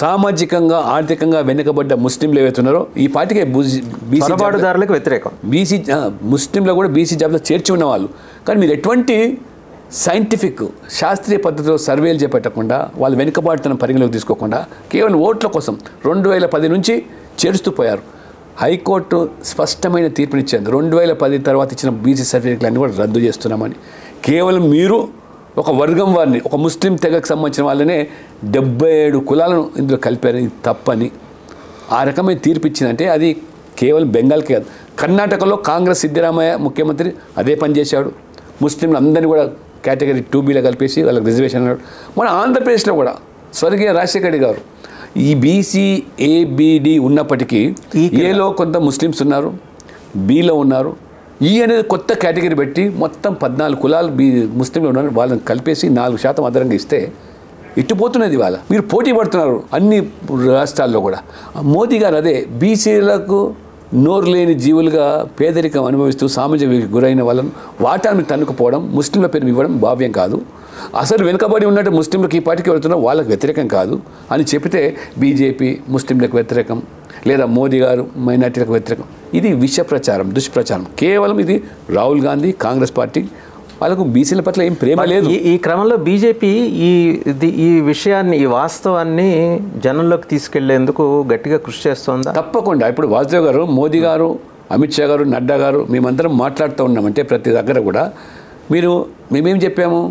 సామాజికంగా ఆర్థికంగా వెనుకబడ్డ ముస్లింలు ఏవైతున్నారో ఈ పార్టీకే బీసీదారులకు వ్యతిరేకం. బీసీ ముస్లింలో కూడా బీసీ జాబితా చేర్చి ఉన్నవాళ్ళు. కానీ మీరు ఎటువంటి సైంటిఫిక్ శాస్త్రీయ పద్ధతిలో సర్వేలు చేపట్టకుండా, వాళ్ళు వెనుకబాటుతనం పరిగణలోకి తీసుకోకుండా కేవలం ఓట్ల కోసం 2010 నుంచి చేరుస్తూ పోయారు. హైకోర్టు స్పష్టమైన తీర్పునిచ్చింది. 2010 తర్వాత ఇచ్చిన బీసీ సర్టిఫికెట్లు అన్నీ కూడా రద్దు చేస్తున్నామని. కేవలం మీరు ఒక వర్గం వారిని, ఒక ముస్లిం తెగకు సంబంధించిన వాళ్ళనే 77 కులాలను ఇందులో కలిపారు. ఇది తప్పని ఆ రకమైన తీర్పు ఇచ్చిందంటే అది కేవలం బెంగాల్కే కాదు, కర్ణాటకలో కాంగ్రెస్ సిద్ధరామయ్య ముఖ్యమంత్రి అదే పని చేశాడు. ముస్లింలు అందరినీ కూడా కేటగిరీ 2Bలో కలిపేసి వాళ్ళకి రిజర్వేషన్ అన్నాడు. మన ఆంధ్రప్రదేశ్లో కూడా స్వర్గీయ రాజశేఖర రెడ్డి గారు ఈ బీసీ ఏబిడి ఉన్నప్పటికీ ఏలో కొంత ముస్లిమ్స్ ఉన్నారు, బీలో ఉన్నారు, ఈ అనేది కొత్త కేటగిరీ పెట్టి మొత్తం 14 కులాలు ముస్లింలు ఉన్నారు, వాళ్ళని కలిపేసి 4% అదనంగా ఇస్తే ఇట్టుపోతున్నది. వాళ్ళ మీరు పోటీ పడుతున్నారు అన్ని రాష్ట్రాల్లో కూడా. మోదీ గారు అదే బీసీలకు నోరు లేని జీవులుగా పేదరికం అనుభవిస్తూ సామాజిక గురైన వాళ్ళను వాటాను తన్నుకుపోవడం, ముస్లింల పేరు ఇవ్వడం భావ్యం కాదు. అసలు వెనుకబడి ఉన్నట్టు ముస్లింలకు ఈ పార్టీకి వెళ్తున్నా వాళ్ళకి వ్యతిరేకం కాదు అని చెప్తే బీజేపీ ముస్లింలకు వ్యతిరేకం, లేదా మోదీ గారు మైనార్టీలకు వ్యతిరేకం. ఇది విష ప్రచారం, దుష్ప్రచారం. కేవలం ఇది రాహుల్ గాంధీ, కాంగ్రెస్ పార్టీ, వాళ్ళకు బీసీల పట్ల ఏం ప్రేమ లేదు. ఈ క్రమంలో బీజేపీ ఈ విషయాన్ని, ఈ వాస్తవాన్ని జనంలోకి తీసుకెళ్లేందుకు గట్టిగా కృషి చేస్తోందా? తప్పకుండా. ఇప్పుడు వాసుదేవ్ గారు, మోదీ గారు, అమిత్ షా గారు, నడ్డా గారు మేమందరం మాట్లాడుతూ ఉన్నామంటే ప్రతి దగ్గర కూడా మేమేం చెప్పాము,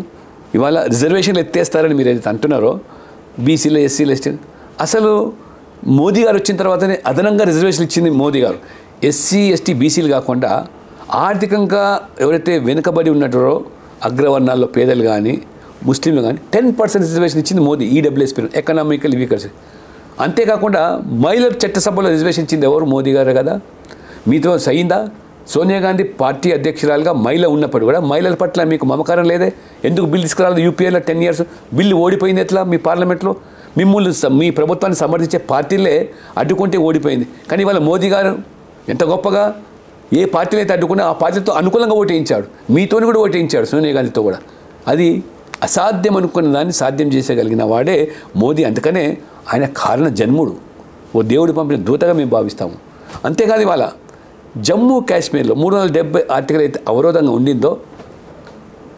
ఇవాళ రిజర్వేషన్లు ఎత్తేస్తారని మీరు ఏదైతే అంటున్నారో బీసీలు, ఎస్సీలు, ఎస్టీ, అసలు మోదీ గారు వచ్చిన తర్వాతనే అదనంగా రిజర్వేషన్లు ఇచ్చింది మోదీ గారు. ఎస్సీ, ఎస్టీ, బీసీలు కాకుండా ఆర్థికంగా ఎవరైతే వెనుకబడి ఉన్నటారో అగ్రవర్ణాల్లో పేదలు కానీ ముస్లింలు కానీ 10% రిజర్వేషన్ ఇచ్చింది మోదీ. ఈడబ్ల్యూఎస్ పేరు, ఎకనామికల్ వీకర్స్. అంతేకాకుండా మహిళల చట్టసభలో రిజర్వేషన్ ఇచ్చింది ఎవరు, మోదీ గారే కదా. మీతో అయిందా? సోనియా గాంధీ పార్టీ అధ్యక్షురాలుగా మహిళ ఉన్నప్పుడు కూడా మహిళల పట్ల మీకు మమకారం లేదే? ఎందుకు బిల్లు తీసుకురాలేదు? యూపీఏలో 10 years బిల్లు ఓడిపోయింది ఎట్లా? మీ పార్లమెంట్లో మిమ్మల్ని మీ ప్రభుత్వాన్ని సమర్థించే పార్టీలే అడ్డుకుంటే ఓడిపోయింది. కానీ ఇవాళ మోదీ గారు ఎంత గొప్పగా ఏ పార్టీలు అయితే అడ్డుకున్నా ఆ పార్టీతో అనుకూలంగా ఓటేయించాడు. మీతోని కూడా ఓటేయించాడు, సోనియా గాంధీతో కూడా. అది అసాధ్యం అనుకున్న దాన్ని సాధ్యం చేసేయగలిగిన వాడే మోదీ. అందుకనే ఆయన కారణ జన్ముడు, ఓ దేవుడు పంపిన దూతగా మేము భావిస్తాము. అంతేకాదు ఇవాళ జమ్మూ కాశ్మీర్లో 370 ఆర్టికల్ అయితే అవరోధంగా ఉండిందో,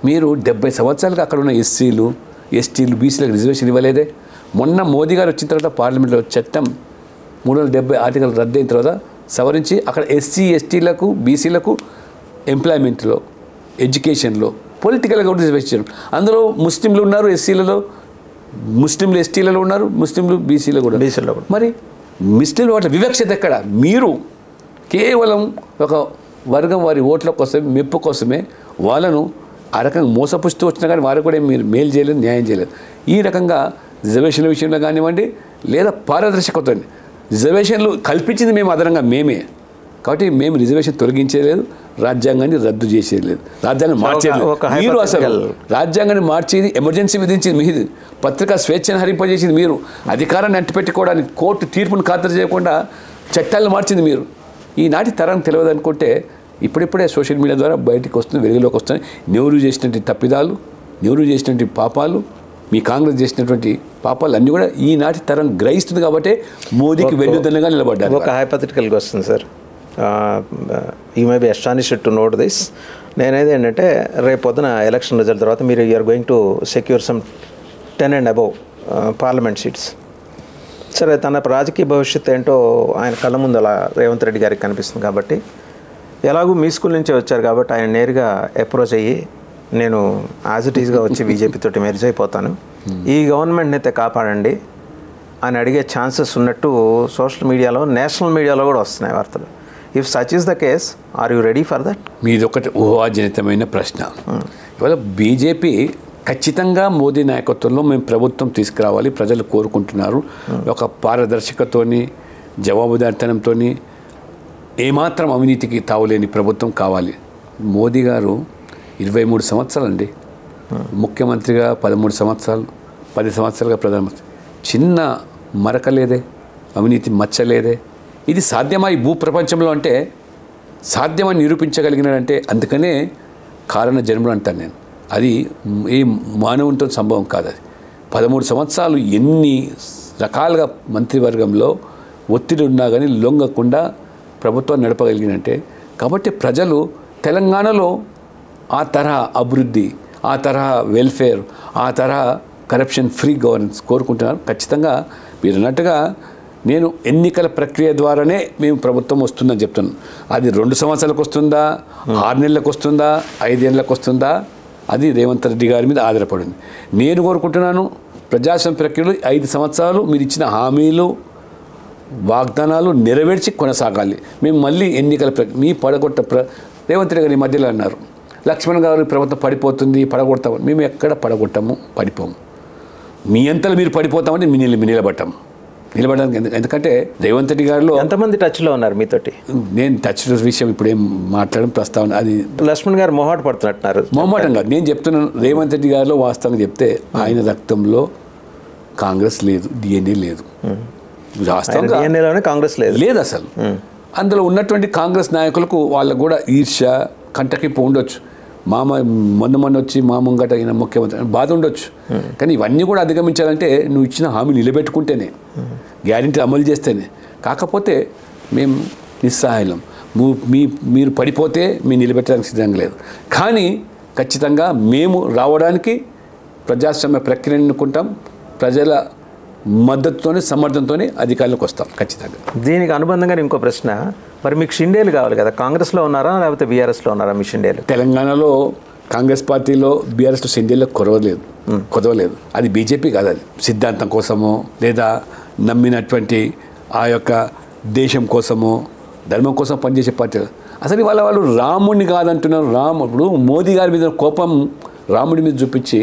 మీరు 70 సంవత్సరాలుగా అక్కడ ఉన్న ఎస్సీలు, ఎస్టీలు, బీసీలకు రిజర్వేషన్ ఇవ్వలేదే. మొన్న మోదీ గారు వచ్చిన తర్వాత పార్లమెంట్లో చట్టం 370 ఆర్టికల్ రద్దయిన తర్వాత సవరించి అక్కడ ఎస్సీ, ఎస్టీలకు, బీసీలకు ఎంప్లాయ్మెంట్లో, ఎడ్యుకేషన్లో, పొలిటికల్గా కూడా రిజర్వేషన్. అందులో ముస్లింలు ఉన్నారు, ఎస్సీలలో ముస్లింలు, ఎస్టీలలో ఉన్నారు, ముస్లింలు బీసీలో కూడా. మరి ముస్లింల వాటి వివక్షత ఎక్కడ? మీరు కేవలం ఒక వర్గం వారి ఓట్ల కోసమే, మెప్పు కోసమే వాళ్ళను ఆ రకంగా మోసపుస్తూ వచ్చినా కానీ వారికి కూడా మీరు మేలు చేయలేదు, న్యాయం చేయలేదు. ఈ రకంగా రిజర్వేషన్ల విషయంలో కానివ్వండి, లేదా పారదర్శకత, రిజర్వేషన్లు కల్పించింది మేము అదనంగా మేమే. కాబట్టి మేము రిజర్వేషన్ తొలగించేలేదు, రాజ్యాంగాన్ని రద్దు చేసేది లేదు, రాజ్యాంగం మార్చేది. మీరు అసలు రాజ్యాంగాన్ని మార్చేది, ఎమర్జెన్సీ విధించింది మీది, పత్రికా స్వేచ్ఛను హరింపజేసింది మీరు, అధికారాన్ని అంటిపెట్టుకోవడానికి కోర్టు తీర్పును ఖాతరు చేయకుండా చట్టాలను మార్చింది మీరు. ఈనాటి తరం తెలియదు అనుకుంటే ఇప్పుడిప్పుడే సోషల్ మీడియా ద్వారా బయటకు వస్తుంది, వెలుగులోకి వస్తుంది. నెహ్రూ చేసినటువంటి తప్పిదాలు, నెహ్రూ చేసినటువంటి పాపాలు, మీ కాంగ్రెస్ చేసినటువంటి పాపాలు అన్నీ కూడా ఈనాటి తరం గ్రహిస్తుంది. కాబట్టి మోదీకి వెన్నుదన్నుగా నిలబడ్డారు. ఒక హైపోథెటికల్గా వస్తుంది sir, you may be astonished to note this. నేనేది ఏంటంటే రేపు పొద్దున ఎలక్షన్ రిజల్ట్ తర్వాత మీరు you're going to secure some 10 and above parliament seats. సరే, తన రాజకీయ భవిష్యత్తు ఏంటో ఆయన కళ్ళ ముందు అలా రేవంత్ రెడ్డి గారికి కనిపిస్తుంది కాబట్టి, ఎలాగూ మీ స్కూల్ నుంచే వచ్చారు కాబట్టి ఆయన నేరుగా అప్రోచ్ అయ్యి, నేను యాజ్ ఇట్ ఈస్గా వచ్చి బీజేపీ తోటి మెర్జ్ అయిపోతాను, ఈ గవర్నమెంట్ని అయితే కాపాడండి అని అడిగే ఛాన్సెస్ ఉన్నట్టు సోషల్ మీడియాలో, నేషనల్ మీడియాలో కూడా వస్తున్నాయి వార్తలు. If such is the case, are you ready for that? మీది ఒకటి ఊహాజనితమైన ప్రశ్న. ఇవాళ బీజేపీ ఖచ్చితంగా మోదీ నాయకత్వంలో మేము ప్రభుత్వం తీసుకురావాలి, ప్రజలు కోరుకుంటున్నారు, ఒక పారదర్శకతోని, జవాబుదారితనంతో, ఏమాత్రం అవినీతికి తావులేని ప్రభుత్వం కావాలి. మోదీ గారు 23 సంవత్సరాలండి ముఖ్యమంత్రిగా, 13 సంవత్సరాలు, 10 సంవత్సరాలుగా ప్రధానమంత్రి. చిన్న మరక లేదే, అవినీతి మచ్చలేదే. ఇది సాధ్యమా ఈ భూప్రపంచంలో అంటే? సాధ్యమని నిరూపించగలిగినాడంటే అందుకనే కారణ జన్మలు అంటాను నేను. అది ఏ మానవునితో సంభవం కాదు. అది 13 సంవత్సరాలు ఎన్ని రకాలుగా మంత్రివర్గంలో ఒత్తిడి ఉన్నా కానీ లొంగకుండా ప్రభుత్వాన్ని నడపగలిగినంటే. కాబట్టి ప్రజలు తెలంగాణలో ఆ తరహా అభివృద్ధి, ఆ తరహా వెల్ఫేర్, ఆ తరహా కరప్షన్ ఫ్రీ గవర్నెన్స్ కోరుకుంటున్నారు. ఖచ్చితంగా మీరు అన్నట్టుగా నేను ఎన్నికల ప్రక్రియ ద్వారానే మేము ప్రభుత్వం వస్తుందని చెప్తున్నాను. అది 2 సంవత్సరాలకు వస్తుందా, 6 నెలలకు వస్తుందా, 5 ఏళ్ళకు వస్తుందా, అది రేవంత్ రెడ్డి గారి మీద ఆధారపడింది. నేను కోరుకుంటున్నాను ప్రజాస్వామ్య ప్రక్రియలో 5 సంవత్సరాలు మీరు ఇచ్చిన హామీలు, వాగ్దానాలు నెరవేర్చి కొనసాగాలి. మేము మళ్ళీ ఎన్నికల మీ రేవంత్ రెడ్డి గారి మధ్యలో అన్నారు, లక్ష్మణ్ గారు ప్రభుత్వం పడిపోతుంది, పడగొడతాము. మేము ఎక్కడ పడగొట్టము, పడిపోము. మీ అంతలో మీరు పడిపోతామని నిలబడ్డాము. నిలబడడానికి ఎందుకంటే రేవంత్ రెడ్డి గారిలో ఎంతమంది టచ్లో ఉన్నారు మీతోటి? నేను టచ్ విషయం ఇప్పుడు ఏం మాట్లాడడం ప్రస్తావన. అది లక్ష్మణ్ గారు మొహాట పడుతున్నట్టున్నారు. మొహమాటం కాదు, నేను చెప్తున్నాను. రేవంత్ రెడ్డి గారిలో వాస్తవంగా చెప్తే ఆయన రక్తంలో కాంగ్రెస్ లేదు, డిఎన్ఏ లేదు. వాస్తవంగా డిఎన్ఏలోనే కాంగ్రెస్ లేదు అసలు. అందులో ఉన్నటువంటి కాంగ్రెస్ నాయకులకు వాళ్ళకు కూడా ఈర్ష్య, కంటకింపు ఉండొచ్చు. మొన్న వచ్చి మా ముంగట అయిన ముఖ్యమంత్రి బాధ ఉండొచ్చు. కానీ ఇవన్నీ కూడా అధిగమించాలంటే నువ్వు ఇచ్చిన హామీ నిలబెట్టుకుంటేనే, గ్యారెంటీ అమలు చేస్తేనే. కాకపోతే మేము నిస్సహాయం. మీరు పడిపోతే మేము నిలబెట్టడానికి సిద్ధంగా లేదు. కానీ ఖచ్చితంగా మేము రావడానికి ప్రజాస్వామ్య ప్రక్రియను ఎన్నుకుంటాం. ప్రజల మద్దతుతోనే, సమర్థనతోనే అధికారంలోకి వస్తాం ఖచ్చితంగా. దీనికి అనుబంధంగా ఇంకో ప్రశ్న, మరి మీకు షిండేలు కావాలి కదా, కాంగ్రెస్లో ఉన్నారా లేకపోతే బీఆర్ఎస్లో ఉన్నారా మీ షిండేలు? తెలంగాణలో కాంగ్రెస్ పార్టీలో బీఆర్ఎస్లో షిండేలో కొదవలేదు. అది బీజేపీ కాదు. అది సిద్ధాంతం కోసమో లేదా నమ్మినటువంటి ఆ యొక్క దేశం కోసమో, ధర్మం కోసం పనిచేసే పార్టీ. అసలు వాళ్ళు రాముడిని కాదంటున్నారు. ఇప్పుడు మోదీ గారి మీద కోపం రాముడి మీద చూపించి,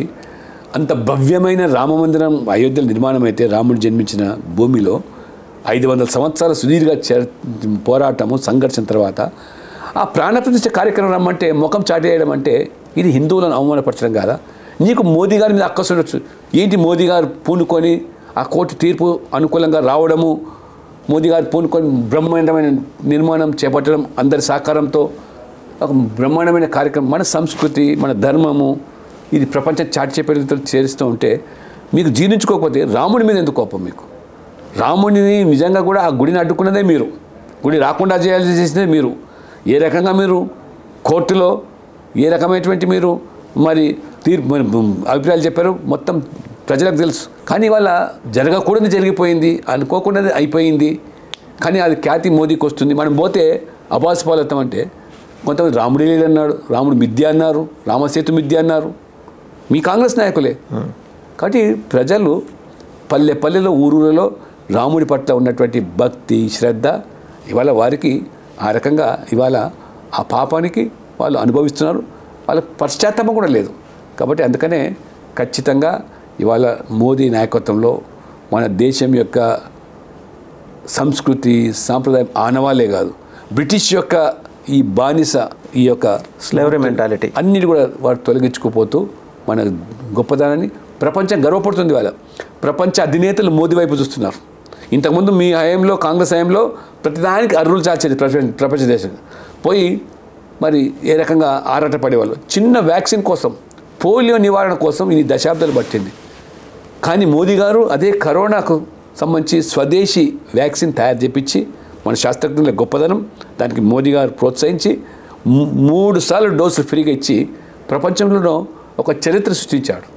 అంత భవ్యమైన రామమందిరం అయోధ్యలో నిర్మాణం అయితే, రాముడు జన్మించిన భూమిలో 500 సంవత్సరాల సుదీర్ఘ పోరాటము, సంఘర్షణ తర్వాత ఆ ప్రాణప్రతిష్ఠ కార్యక్రమం రమ్మంటే ముఖం చాటేయడం అంటే ఇది హిందువులను అవమానపరచడం కాదా? నీకు మోదీ గారి మీద అక్కసు ఉండొచ్చు. ఏంటి మోదీ గారు పూనుకొని ఆ కోర్టు తీర్పు అనుకూలంగా రావడము, మోదీ గారు పూనుకొని బ్రహ్మాండమైన నిర్మాణం చేపట్టడం, అందరి సహకారంతో ఒక బ్రహ్మాండమైన కార్యక్రమం. మన సంస్కృతి, మన ధర్మము, ఇది ప్రపంచం చాటి చెప్పేందుకు చేస్తూ ఉంటే మీకు జీర్ణించుకోకపోతే రాముడి మీద ఎందుకు కోపం మీకు? రాముడిని నిజంగా కూడా ఆ గుడిని అడ్డుకున్నదే మీరు, గుడి రాకుండా చేసినదే మీరు. ఏ రకంగా మీరు కోర్టులో ఏ రకమైనటువంటి మీరు మరి అభిప్రాయాలు చెప్పారు మొత్తం ప్రజలకు తెలుసు. కానీ ఇవాళ జరగకూడదు జరిగిపోయింది, అనుకోకుండా అయిపోయింది. కానీ అది ఖ్యాతి మోదీకి వస్తుంది. మనం పోతే అబాసుపాలతం అంటే కొంతమంది రాముడి లేడు అన్నాడు, రాముడు మిథ్య అన్నారు, రామసేతు మిథ్య అన్నారు. మీ కాంగ్రెస్ నాయకులే. కాబట్టి ప్రజలు పల్లెల్లో, ఊరులలో రాముడి పట్ల ఉన్నటువంటి భక్తి, శ్రద్ధ ఇవాళ వారికి ఆ రకంగా ఇవాళ ఆ పాపానికి వాళ్ళు అనుభవిస్తున్నారు. వాళ్ళ పశ్చాత్తాపం కూడా లేదు. కాబట్టి అందుకనే ఖచ్చితంగా ఇవాళ మోదీ నాయకత్వంలో మన దేశం యొక్క సంస్కృతి, సాంప్రదాయం ఆనవాలే కాదు, బ్రిటిష్ యొక్క ఈ బానిస, ఈ యొక్క స్లేవరీ మెంటాలిటీ అన్నిటి కూడా వారు తొలగించుకుపోతూ మన గొప్పదనాన్ని ప్రపంచం గర్వపడుతుంది. వాళ్ళ ప్రపంచ అధినేతలు మోదీ వైపు చూస్తున్నారు. ఇంతకుముందు మీ హయాంలో, కాంగ్రెస్ హయాంలో ప్రతిదానికి అర్రులు చాచేది ప్రపంచ దేశం పోయి మరి ఏ రకంగా ఆరాటపడేవాళ్ళు. చిన్న వ్యాక్సిన్ కోసం, పోలియో నివారణ కోసం ఇన్ని దశాబ్దాలు పట్టింది. కానీ మోదీ గారు అదే కరోనాకు సంబంధించి స్వదేశీ వ్యాక్సిన్ తయారు చేపించి మన శాస్త్రజ్ఞుల గొప్పదనం. దానికి మోదీ గారు ప్రోత్సహించి 3 సార్లు డోసులు ఫ్రీగా ఇచ్చి ప్రపంచంలో ఒక చరిత్ర సృష్టించాడు.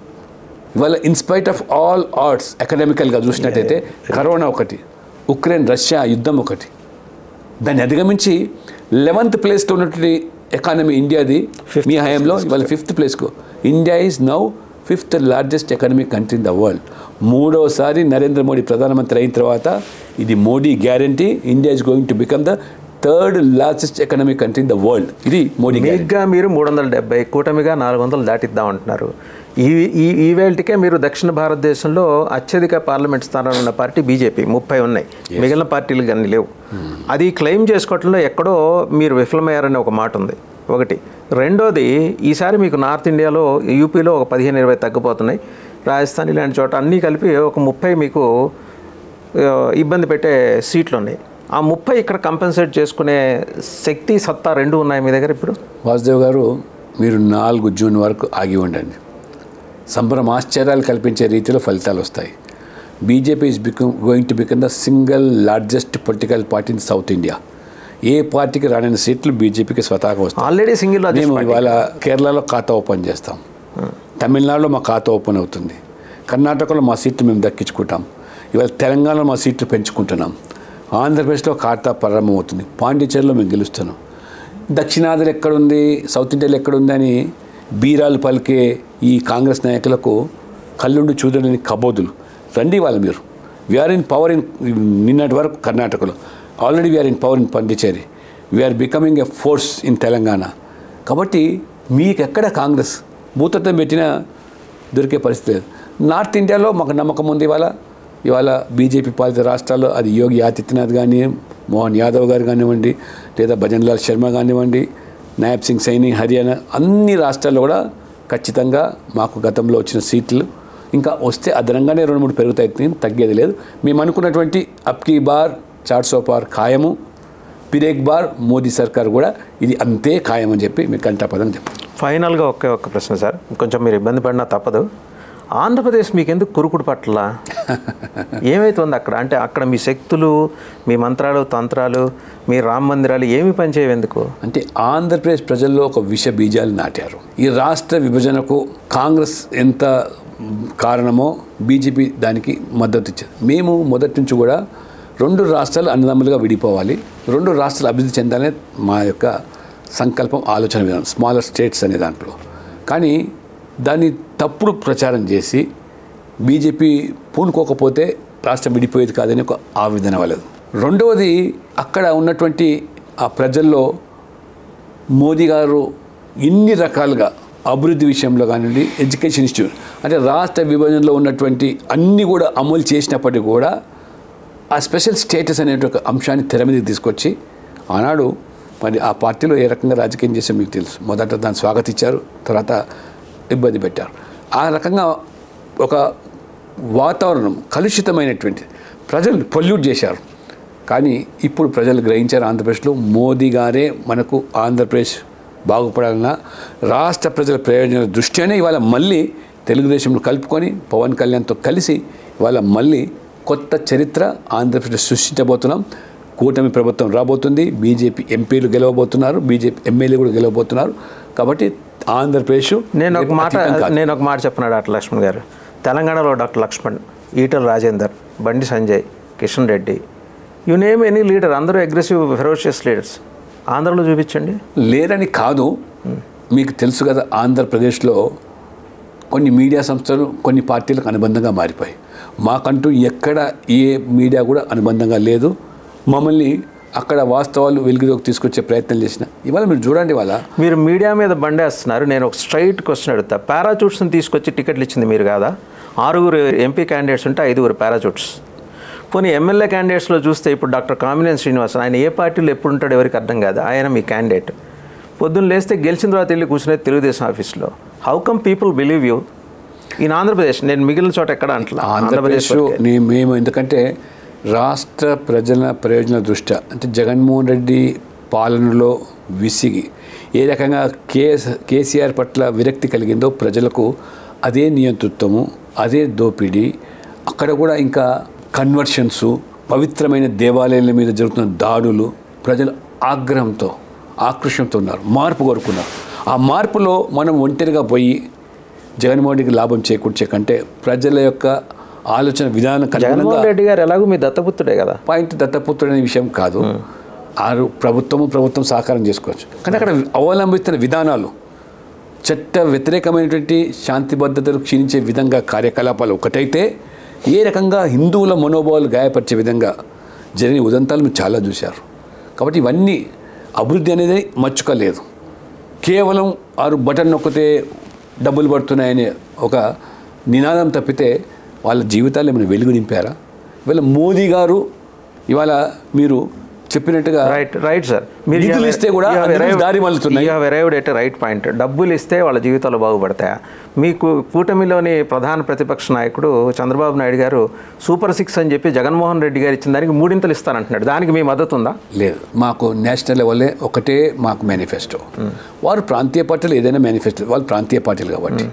ఇవాళ ఇన్స్పైట్ ఆఫ్ ఆల్ ఆర్ట్స్ ఎకనామికల్గా చూసినట్టయితే కరోనా ఒకటి, ఉక్రెయిన్ రష్యా యుద్ధం ఒకటి, దాన్ని అధిగమించి 11th ప్లేస్లో ఉన్నటువంటి ఎకానమీ ఇండియాది మీ హయాంలో ఇవాళ 5th ప్లేస్కు. India is now 5th largest economic country in the world. 3వసారి నరేంద్ర మోడీ ప్రధానమంత్రి అయిన తర్వాత ఇది Modi guarantee, India is going to become the 3rd largest economic country in the world. ఇది మోడీ మీగా మీరు 370, కూటమిగా 400 దాటిద్దాం అంటున్నారు. ఈ వేళటికే మీరు దక్షిణ భారతదేశంలో అత్యధిక పార్లమెంట్ స్థానాలు ఉన్న పార్టీ బీజేపీ, 30 ఉన్నాయి. మిగిలిన పార్టీలు కానీ లేవు. అది క్లెయిమ్ చేసుకోవటంలో ఎక్కడో మీరు విఫలమయ్యారనే ఒక మాట ఉంది ఒకటి. రెండోది, ఈసారి మీకు నార్త్ ఇండియాలో యూపీలో ఒక 15-20 తగ్గిపోతున్నాయి. రాజస్థాన్ ఇలాంటి చోట అన్నీ కలిపి ఒక 30 మీకు ఇబ్బంది పెట్టే సీట్లు ఉన్నాయి. ఆ 30 ఇక్కడ కంపెన్సేట్ చేసుకునే శక్తి సత్తా 2 ఉన్నాయి మీ దగ్గర ఇప్పుడు. వాసుదేవ్ గారు, మీరు 4 జూన్ వరకు ఆగి ఉండండి. సంబరం ఆశ్చర్యాలు కల్పించే రీతిలో ఫలితాలు వస్తాయి. BJP is going to become the single largest political party in south India. ఏ పార్టీకి రాని సీట్లు బీజేపీకి స్వతహాగా వస్తాయి. Already single. మేము ఇవాళ కేరళలో ఖాతా ఓపెన్ చేస్తాం, తమిళనాడులో మా ఖాతా ఓపెన్ అవుతుంది, కర్ణాటకలో మా సీట్లు మేము దక్కించుకుంటాం, ఇవాళ తెలంగాణలో మా సీట్లు పెంచుకుంటున్నాం, ఆంధ్రప్రదేశ్లో ఖాతా ప్రారంభమవుతుంది, పాండిచేరిలో మేము గెలుస్తున్నాం. దక్షిణాదిలో ఎక్కడుంది, సౌత్ ఇండియాలో ఎక్కడుంది అని బీరాలు పలికే ఈ కాంగ్రెస్ నాయకులకు కళ్ళుండి చూడలేని కబోదులు. రండి వాళ్ళు మీరు. వీఆర్ ఇన్ పవర్ ఇన్ నిన్నటి వరకు కర్ణాటకలో, already we're in power in Pondicherry, we're becoming a force in Telangana. కాబట్టి మీకు ఎక్కడ కాంగ్రెస్ భూతత్వం పెట్టినా దొరికే పరిస్థితి లేదు. నార్త్ ఇండియాలో మాకు నమ్మకం ఉంది. ఇవాళ బీజేపీ పాలిత రాష్ట్రాల్లో అది యోగి ఆదిత్యనాథ్ కానీ, మోహన్ యాదవ్ గారు కానివ్వండి, లేదా భజన్లాల్ శర్మ కానివ్వండి, నాయబ్ సింగ్ సైని హర్యానా, అన్ని రాష్ట్రాల్లో కూడా ఖచ్చితంగా మాకు గతంలో వచ్చిన సీట్లు ఇంకా వస్తే అదనంగానే 2-3 పెరుగుతాయి, తగ్గేది లేదు. మేము అనుకున్నటువంటి అబ్కీ బార్ 400 పార్ ఖాయము, పిరేక్ బార్ మోదీ సర్కార్ కూడా ఇది అంతే ఖాయమని చెప్పి మీకు కంఠపదం చెప్పారు. ఫైనల్గా ఒక్క ప్రశ్న సార్, కొంచెం మీరు ఇబ్బంది పడినా తప్పదు. ఆంధ్రప్రదేశ్ మీకెందుకు కురుకుడు పట్ల ఏమవుతుంది అక్కడ? అంటే అక్కడ మీ శక్తులు, మీ మంత్రాలు తంత్రాలు, మీ రామ మందిరాలు ఏమి పనిచేయవెందుకు? అంటే ఆంధ్రప్రదేశ్ ప్రజల్లో ఒక విష బీజాలు నాటారు. ఈ రాష్ట్ర విభజనకు కాంగ్రెస్ ఎంత కారణమో బీజేపీ దానికి మద్దతు ఇచ్చింది. మేము మొదటి నుంచి కూడా 2 రాష్ట్రాలు అన్నదమ్ములుగా విడిపోవాలి, 2 రాష్ట్రాలు అభివృద్ధి చెందాలనే మా యొక్క సంకల్పం, ఆలోచన విధానం, స్మాలర్ స్టేట్స్ అనే దాంట్లో. కానీ దాన్ని తప్పుడు ప్రచారం చేసి బీజేపీ పూనుకోకపోతే రాష్ట్రం విడిపోయేది కాదని ఒక ఆవేదన వాళ్ళది. రెండవది, అక్కడ ఉన్నటువంటి ఆ ప్రజల్లో మోదీ గారు ఇన్ని రకాలుగా అభివృద్ధి విషయంలో కానివ్వండి, ఎడ్యుకేషన్ ఇన్స్టిట్యూట్ అంటే రాష్ట్ర విభజనలో ఉన్నటువంటి అన్నీ కూడా అమలు చేసినప్పటికీ కూడా ఆ స్పెషల్ స్టేటస్ అనే ఒక అంశాన్ని తెర మీదకి తీసుకొచ్చి ఆనాడు మరి ఆ పార్టీలో ఏ రకంగా రాజకీయం చేసామో మీకు తెలుసు. మొదట దాన్ని స్వాగతించారు, తర్వాత ఇబ్బంది పెట్టారు. ఆ రకంగా ఒక వాతావరణం కలుషితమైనటువంటి ప్రజలు పొల్యూట్ చేశారు. కానీ ఇప్పుడు ప్రజలు గ్రహించారు, ఆంధ్రప్రదేశ్లో మోదీ గారే మనకు ఆంధ్రప్రదేశ్ బాగుపడాలన్న రాష్ట్ర ప్రజల ప్రయోజనాల దృష్ట్యానే ఇవాళ మళ్ళీ తెలుగుదేశంలో కలుపుకొని పవన్ కళ్యాణ్తో కలిసి ఇవాళ మళ్ళీ కొత్త చరిత్ర ఆంధ్రప్రదేశ్ సృష్టించబోతున్నాం. కూటమి ప్రభుత్వం రాబోతుంది, బీజేపీ ఎంపీలు గెలవబోతున్నారు, బీజేపీ ఎమ్మెల్యే కూడా గెలవబోతున్నారు. కాబట్టి ఆంధ్రప్రదేశ్ నేను ఒక మాట చెప్పినాడు డాక్టర్ లక్ష్మణ్ గారు. తెలంగాణలో doctor Laxman, Etela Rajender, Bandi Sanjay, Kishan Reddy, you name any leader, అందరూ అగ్రెసివ్ ఫెరోషియస్ లీడర్స్. ఆంధ్రలో చూపించండి. లేరని కాదు, మీకు తెలుసు కదా, ఆంధ్రప్రదేశ్లో కొన్ని మీడియా సంస్థలు కొన్ని పార్టీలకు అనుబంధంగా మారిపోయాయి. మాకంటూ ఎక్కడ ఏ మీడియా కూడా అనుబంధంగా లేదు. మమ్మల్ని అక్కడ వాస్తవాలు వెలుగులోకి తీసుకొచ్చే ప్రయత్నం చేసిన ఇవాళ మీరు చూడండి. ఇవాళ మీరు మీడియా మీద బండేస్తున్నారు. నేను ఒక స్ట్రైట్ క్వశ్చన్ అడుగుతా. పారాచూట్స్ని తీసుకొచ్చి టికెట్లు ఇచ్చింది మీరు కాదా? 6 ఎంపీ క్యాండిడేట్స్ ఉంటే 5 పారాచూట్స్. పోనీ ఎమ్మెల్యే క్యాండిడేట్స్లో చూస్తే ఇప్పుడు డాక్టర్ కామినేని శ్రీనివాసన్, ఆయన ఏ పార్టీలో ఎప్పుడు ఉంటాడు ఎవరికి అర్థం కాదు. ఆయన మీ క్యాండిడేట్. పొద్దున్న లేస్తే గెలిచిన తర్వాత వెళ్ళి కూర్చునేది తెలుగుదేశం ఆఫీస్లో. How come people believe you in Andhra Pradesh? నేను మిగిలిన చోట ఎక్కడ అంటలా. ఆంధ్రప్రదేశ్ మేము ఎందుకంటే రాష్ట్ర ప్రజల ప్రయోజన దృష్ట్యా అంటే జగన్మోహన్ రెడ్డి పాలనలో విసిగి ఏ రకంగా కేసీఆర్ పట్ల విరక్తి కలిగిందో ప్రజలకు అదే నియంతృత్వము, అదే దోపిడీ, అక్కడ కూడా ఇంకా కన్వర్షన్స్, పవిత్రమైన దేవాలయాల మీద జరుగుతున్న దాడులు ప్రజలు ఆగ్రహంతో ఆకర్షణతో ఉన్నారు, మార్పు కోరుకున్నారు. ఆ మార్పులో మనం ఒంటరిగా పోయి జగన్మోహన్ రెడ్డికి లాభం చేకూర్చే కంటే ప్రజల యొక్క ఆలోచన విధానం జగన్మోహన్ రెడ్డి గారు ఎలాగో మీ దత్తపుత్రుడే కదా, పాయింట్ దత్తపుత్రుడు అనే విషయం కాదు. ప్రభుత్వం సహకారం చేసుకోవచ్చు. కానీ అక్కడ అవలంబిస్తున్న విధానాలు చట్ట వ్యతిరేకమైనటువంటి శాంతి భద్రతలు క్షీణించే విధంగా కార్యకలాపాలు ఒకటైతే, ఏ రకంగా హిందువుల మనోభావాలు గాయపరిచే విధంగా జరిగిన ఉదంతాలు మీరు చాలా చూశారు. కాబట్టి ఇవన్నీ అభివృద్ధి అనేది మచ్చుకోలేదు. కేవలం వారు బటన్ నొక్కితే డబ్బులు పడుతున్నాయనే ఒక నినాదం తప్పితే వాళ్ళ జీవితాలు ఏమైనా వెలుగు నింపారా? ఇవాళ మోదీ గారు ఇవాళ మీరు చెప్పినట్టుగా రైట్ సార్, నిధులు ఇస్తే కూడా దారి మలుతున్నాయి. Arrived at right point. డబ్బులు ఇస్తే వాళ్ళ జీవితాలు బాగుపడతాయా? మీకు కూటమిలోని ప్రధాన ప్రతిపక్ష నాయకుడు చంద్రబాబు నాయుడు గారు సూపర్ 6 అని చెప్పి జగన్మోహన్ రెడ్డి గారు ఇచ్చిన దానికి 3 ఇస్తానంటున్నాడు. దానికి మీ మద్దతు ఉందా? లేదు. మాకు నేషనల్ లెవెల్లే ఒకటే మాకు మేనిఫెస్టో. వారు ప్రాంతీయ పార్టీలు ఏదైనా మేనిఫెస్టో, వాళ్ళు ప్రాంతీయ పార్టీలు కాబట్టి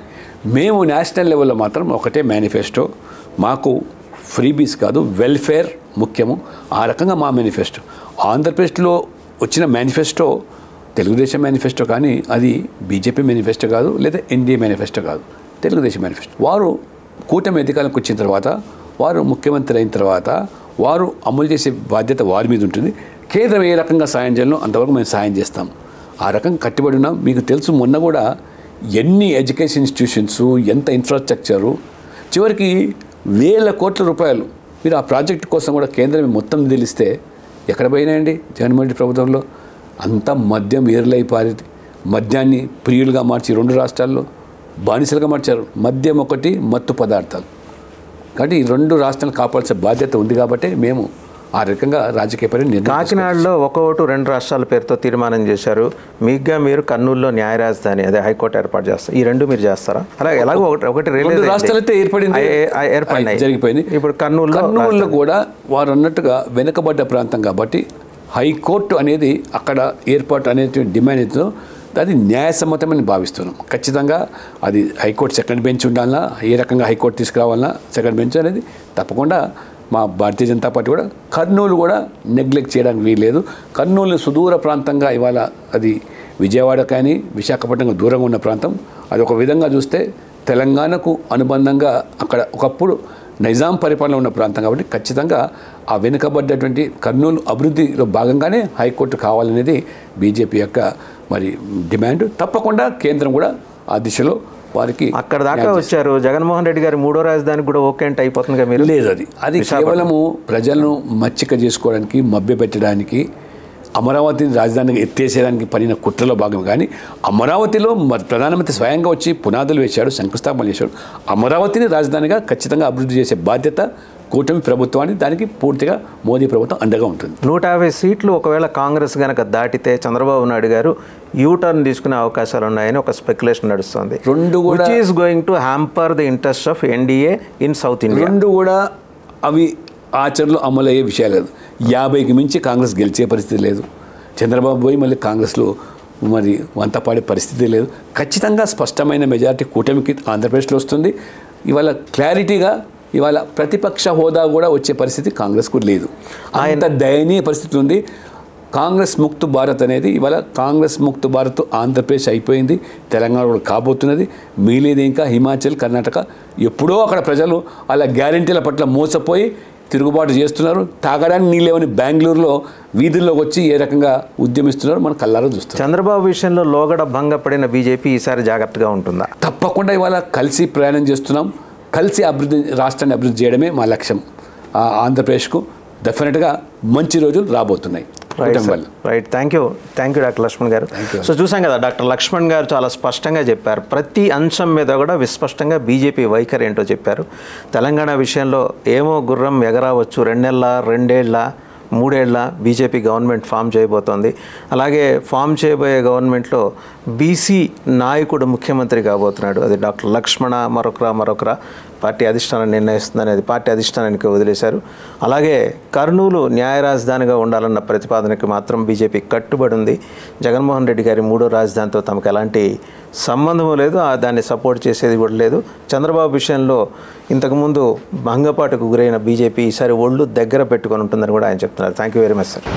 మేము నేషనల్ లెవెల్లో మాత్రం ఒకటే మేనిఫెస్టో. మాకు ఫ్రీబీస్ కాదు, వెల్ఫేర్ ముఖ్యము. ఆ రకంగా మా మేనిఫెస్టో. ఆంధ్రప్రదేశ్లో వచ్చిన మేనిఫెస్టో తెలుగుదేశం మేనిఫెస్టో, కానీ అది బీజేపీ మేనిఫెస్టో కాదు, లేదా ఎన్డీఏ మేనిఫెస్టో కాదు, తెలుగుదేశం మేనిఫెస్టో. వారు కూటమి అధికారంలోకి వచ్చిన తర్వాత, వారు ముఖ్యమంత్రి అయిన తర్వాత వారు అమలు చేసే బాధ్యత వారి మీద ఉంటుంది. కేంద్రం ఏ రకంగా సాయం చేయాలో అంతవరకు మేము సాయం చేస్తాం. ఆ రకంగా కట్టుబడి ఉన్నాం. మీకు తెలుసు, మొన్న కూడా ఎన్ని ఎడ్యుకేషన్ ఇన్స్టిట్యూషన్స్, ఎంత ఇన్ఫ్రాస్ట్రక్చరు, చివరికి వేల కోట్ల రూపాయలు మీరు ఆ ప్రాజెక్టు కోసం కూడా కేంద్రం మొత్తం నిధులిస్తే ఎక్కడ పోయినాయండి జగన్మోహన్ రెడ్డి ప్రభుత్వంలో? అంతా మద్యం ఏర్లై పారేది. మద్యాన్ని ప్రియులుగా మార్చి 2 రాష్ట్రాల్లో బానిసలుగా మార్చారు. మద్యం ఒకటి, మత్తు పదార్థాలు. కాబట్టి ఈ 2 రాష్ట్రాలను కాపాడాల్సిన బాధ్యత ఉంది. కాబట్టి మేము ఆ రకంగా రాజకీయ పని కాకినాడలో 1 ఓటు 2 రాష్ట్రాల పేరుతో తీర్మానం చేశారు. మీగా మీరు కర్నూలులో న్యాయ రాజధాని, అదే హైకోర్టు ఏర్పాటు చేస్తారు. ఈ 2 మీరు చేస్తారా? అలాగే ఎలాగో ఒకటి 2 రాష్ట్రాలైతే ఏర్పడినాయి, జరిగిపోయింది. ఇప్పుడు కర్నూలులో కూడా వారు అన్నట్టుగా వెనుకబడ్డ ప్రాంతం కాబట్టి హైకోర్టు అనేది అక్కడ ఏర్పాటు అనేది డిమాండ్ అవుతుందో అది న్యాయసమ్మతమని భావిస్తున్నాం. ఖచ్చితంగా అది హైకోర్టు సెకండ్ బెంచ్ ఉండాలన్నా, ఏ రకంగా హైకోర్టు తీసుకురావాలన్నా సెకండ్ బెంచ్ అనేది తప్పకుండా మా భారతీయ జనతా పార్టీ కూడా కర్నూలు కూడా నెగ్లెక్ట్ చేయడానికి వీల్లేదు. కర్నూలు సుదూర ప్రాంతంగా ఇవాళ అది విజయవాడ కానీ విశాఖపట్నం దూరంగా ఉన్న ప్రాంతం. అది ఒక విధంగా చూస్తే తెలంగాణకు అనుబంధంగా అక్కడ ఒకప్పుడు నైజాం పరిపాలన ఉన్న ప్రాంతం కాబట్టి ఖచ్చితంగా ఆ వెనుకబడ్డటువంటి కర్నూలు అభివృద్ధిలో భాగంగానే హైకోర్టు కావాలనేది బీజేపీ యొక్క మరి డిమాండ్. తప్పకుండా కేంద్రం కూడా ఆ దిశలో వారికి అక్కడ దాకా వచ్చారు. జగన్మోహన్ రెడ్డి గారి 3వ రాజధాని కూడా ఓకే అంటే అయిపోతుంది. మీరు లేదు, అది కేవలము ప్రజలను మచ్చిక చేసుకోవడానికి, మభ్యపెట్టడానికి, అమరావతిని రాజధానిగా ఎత్తేసేయడానికి పడిన కుట్రలో భాగం. కానీ అమరావతిలో ప్రధానమంత్రి స్వయంగా వచ్చి పునాదులు వేశాడు, శంకుస్థాపన చేశాడు. అమరావతిని రాజధానిగా ఖచ్చితంగా అభివృద్ధి చేసే బాధ్యత కూటమి ప్రభుత్వాన్ని, దానికి పూర్తిగా మోదీ ప్రభుత్వం అండగా ఉంటుంది. 150 సీట్లు ఒకవేళ కాంగ్రెస్ కనుక దాటితే చంద్రబాబు నాయుడు గారు యూటర్న్ తీసుకునే అవకాశాలు ఉన్నాయని ఒక స్పెక్యులేషన్ నడుస్తుంది. 2 కూడా is going to hamper the interest of NDA in south India. 2 కూడా అవి ఆచరణలో అమలయ్యే విషయాలు లేదు. 50కి మించి కాంగ్రెస్ గెలిచే పరిస్థితి లేదు. చంద్రబాబు పోయి మళ్ళీ కాంగ్రెస్లో మరి వంత పాడే పరిస్థితి లేదు. ఖచ్చితంగా స్పష్టమైన మెజారిటీ కూటమికి ఆంధ్రప్రదేశ్లో వస్తుంది. ఇవాళ క్లారిటీగా ఇవాళ ప్రతిపక్ష హోదా కూడా వచ్చే పరిస్థితి కాంగ్రెస్కు లేదు. అంత దయనీయ పరిస్థితి ఉంది. కాంగ్రెస్ ముక్త్ భారత్ అనేది ఇవాళ కాంగ్రెస్ ముక్త్ భారత్ ఆంధ్రప్రదేశ్ అయిపోయింది, తెలంగాణ కూడా కాబోతున్నది. మిగిలినది ఇంకా హిమాచల్, కర్ణాటక. ఎప్పుడో అక్కడ ప్రజలు అలా గ్యారెంటీల పట్ల మోసపోయి తిరుగుబాటు చేస్తున్నారు. తాగడానికి నీళ్ళేమని బెంగళూరులో వీధుల్లోకి వచ్చి ఏ రకంగా ఉద్యమిస్తున్నారు మనం కళ్ళారా చూస్తాం. చంద్రబాబు విషయంలో లోగడ భంగపడిన బీజేపీ ఈసారి జాగ్రత్తగా ఉంటుందా? తప్పకుండా ఇవాళ కలిసి ప్రయాణం చేస్తున్నాం. కలిసి రాష్ట్రాన్ని అభివృద్ధి చేయడమే మా లక్ష్యం. ఆంధ్రప్రదేశ్కు డెఫినెట్గా మంచి రోజులు రాబోతున్నాయి. Right, thank you doctor Lakshman garu. So చూసాం కదా, డాక్టర్ లక్ష్మణ్ గారు చాలా స్పష్టంగా చెప్పారు. ప్రతి అంశం మీద కూడా విస్పష్టంగా బీజేపీ వైఖరి ఏంటో చెప్పారు. తెలంగాణ విషయంలో ఏమో గుర్రం ఎగరావచ్చు, 2 నెలల 2 ఏళ్ల 3 ఏళ్ల బీజేపీ గవర్నమెంట్ ఫామ్ చేయబోతోంది. అలాగే ఫామ్ చేయబోయే గవర్నమెంట్లో బీసీ నాయకుడు ముఖ్యమంత్రి కాబోతున్నాడు. అది డాక్టర్ లక్ష్మణ మరొకరా పార్టీ అధిష్టానం నిర్ణయిస్తుందని అది పార్టీ అధిష్టానానికి వదిలేశారు. అలాగే కర్నూలు న్యాయ రాజధానిగా ఉండాలన్న ప్రతిపాదనకి మాత్రం బీజేపీ కట్టుబడి ఉంది. జగన్మోహన్ రెడ్డి గారి 3వ రాజధానితో తమకు ఎలాంటి సంబంధము లేదు, దాన్ని సపోర్ట్ చేసేది కూడా లేదు. చంద్రబాబు విషయంలో ఇంతకుముందు భంగపాటుకు గురైన బీజేపీ ఈసారి ఒళ్ళు దగ్గర పెట్టుకొని ఉంటుందని కూడా ఆయన చెప్తున్నారు. Thank you very much sir.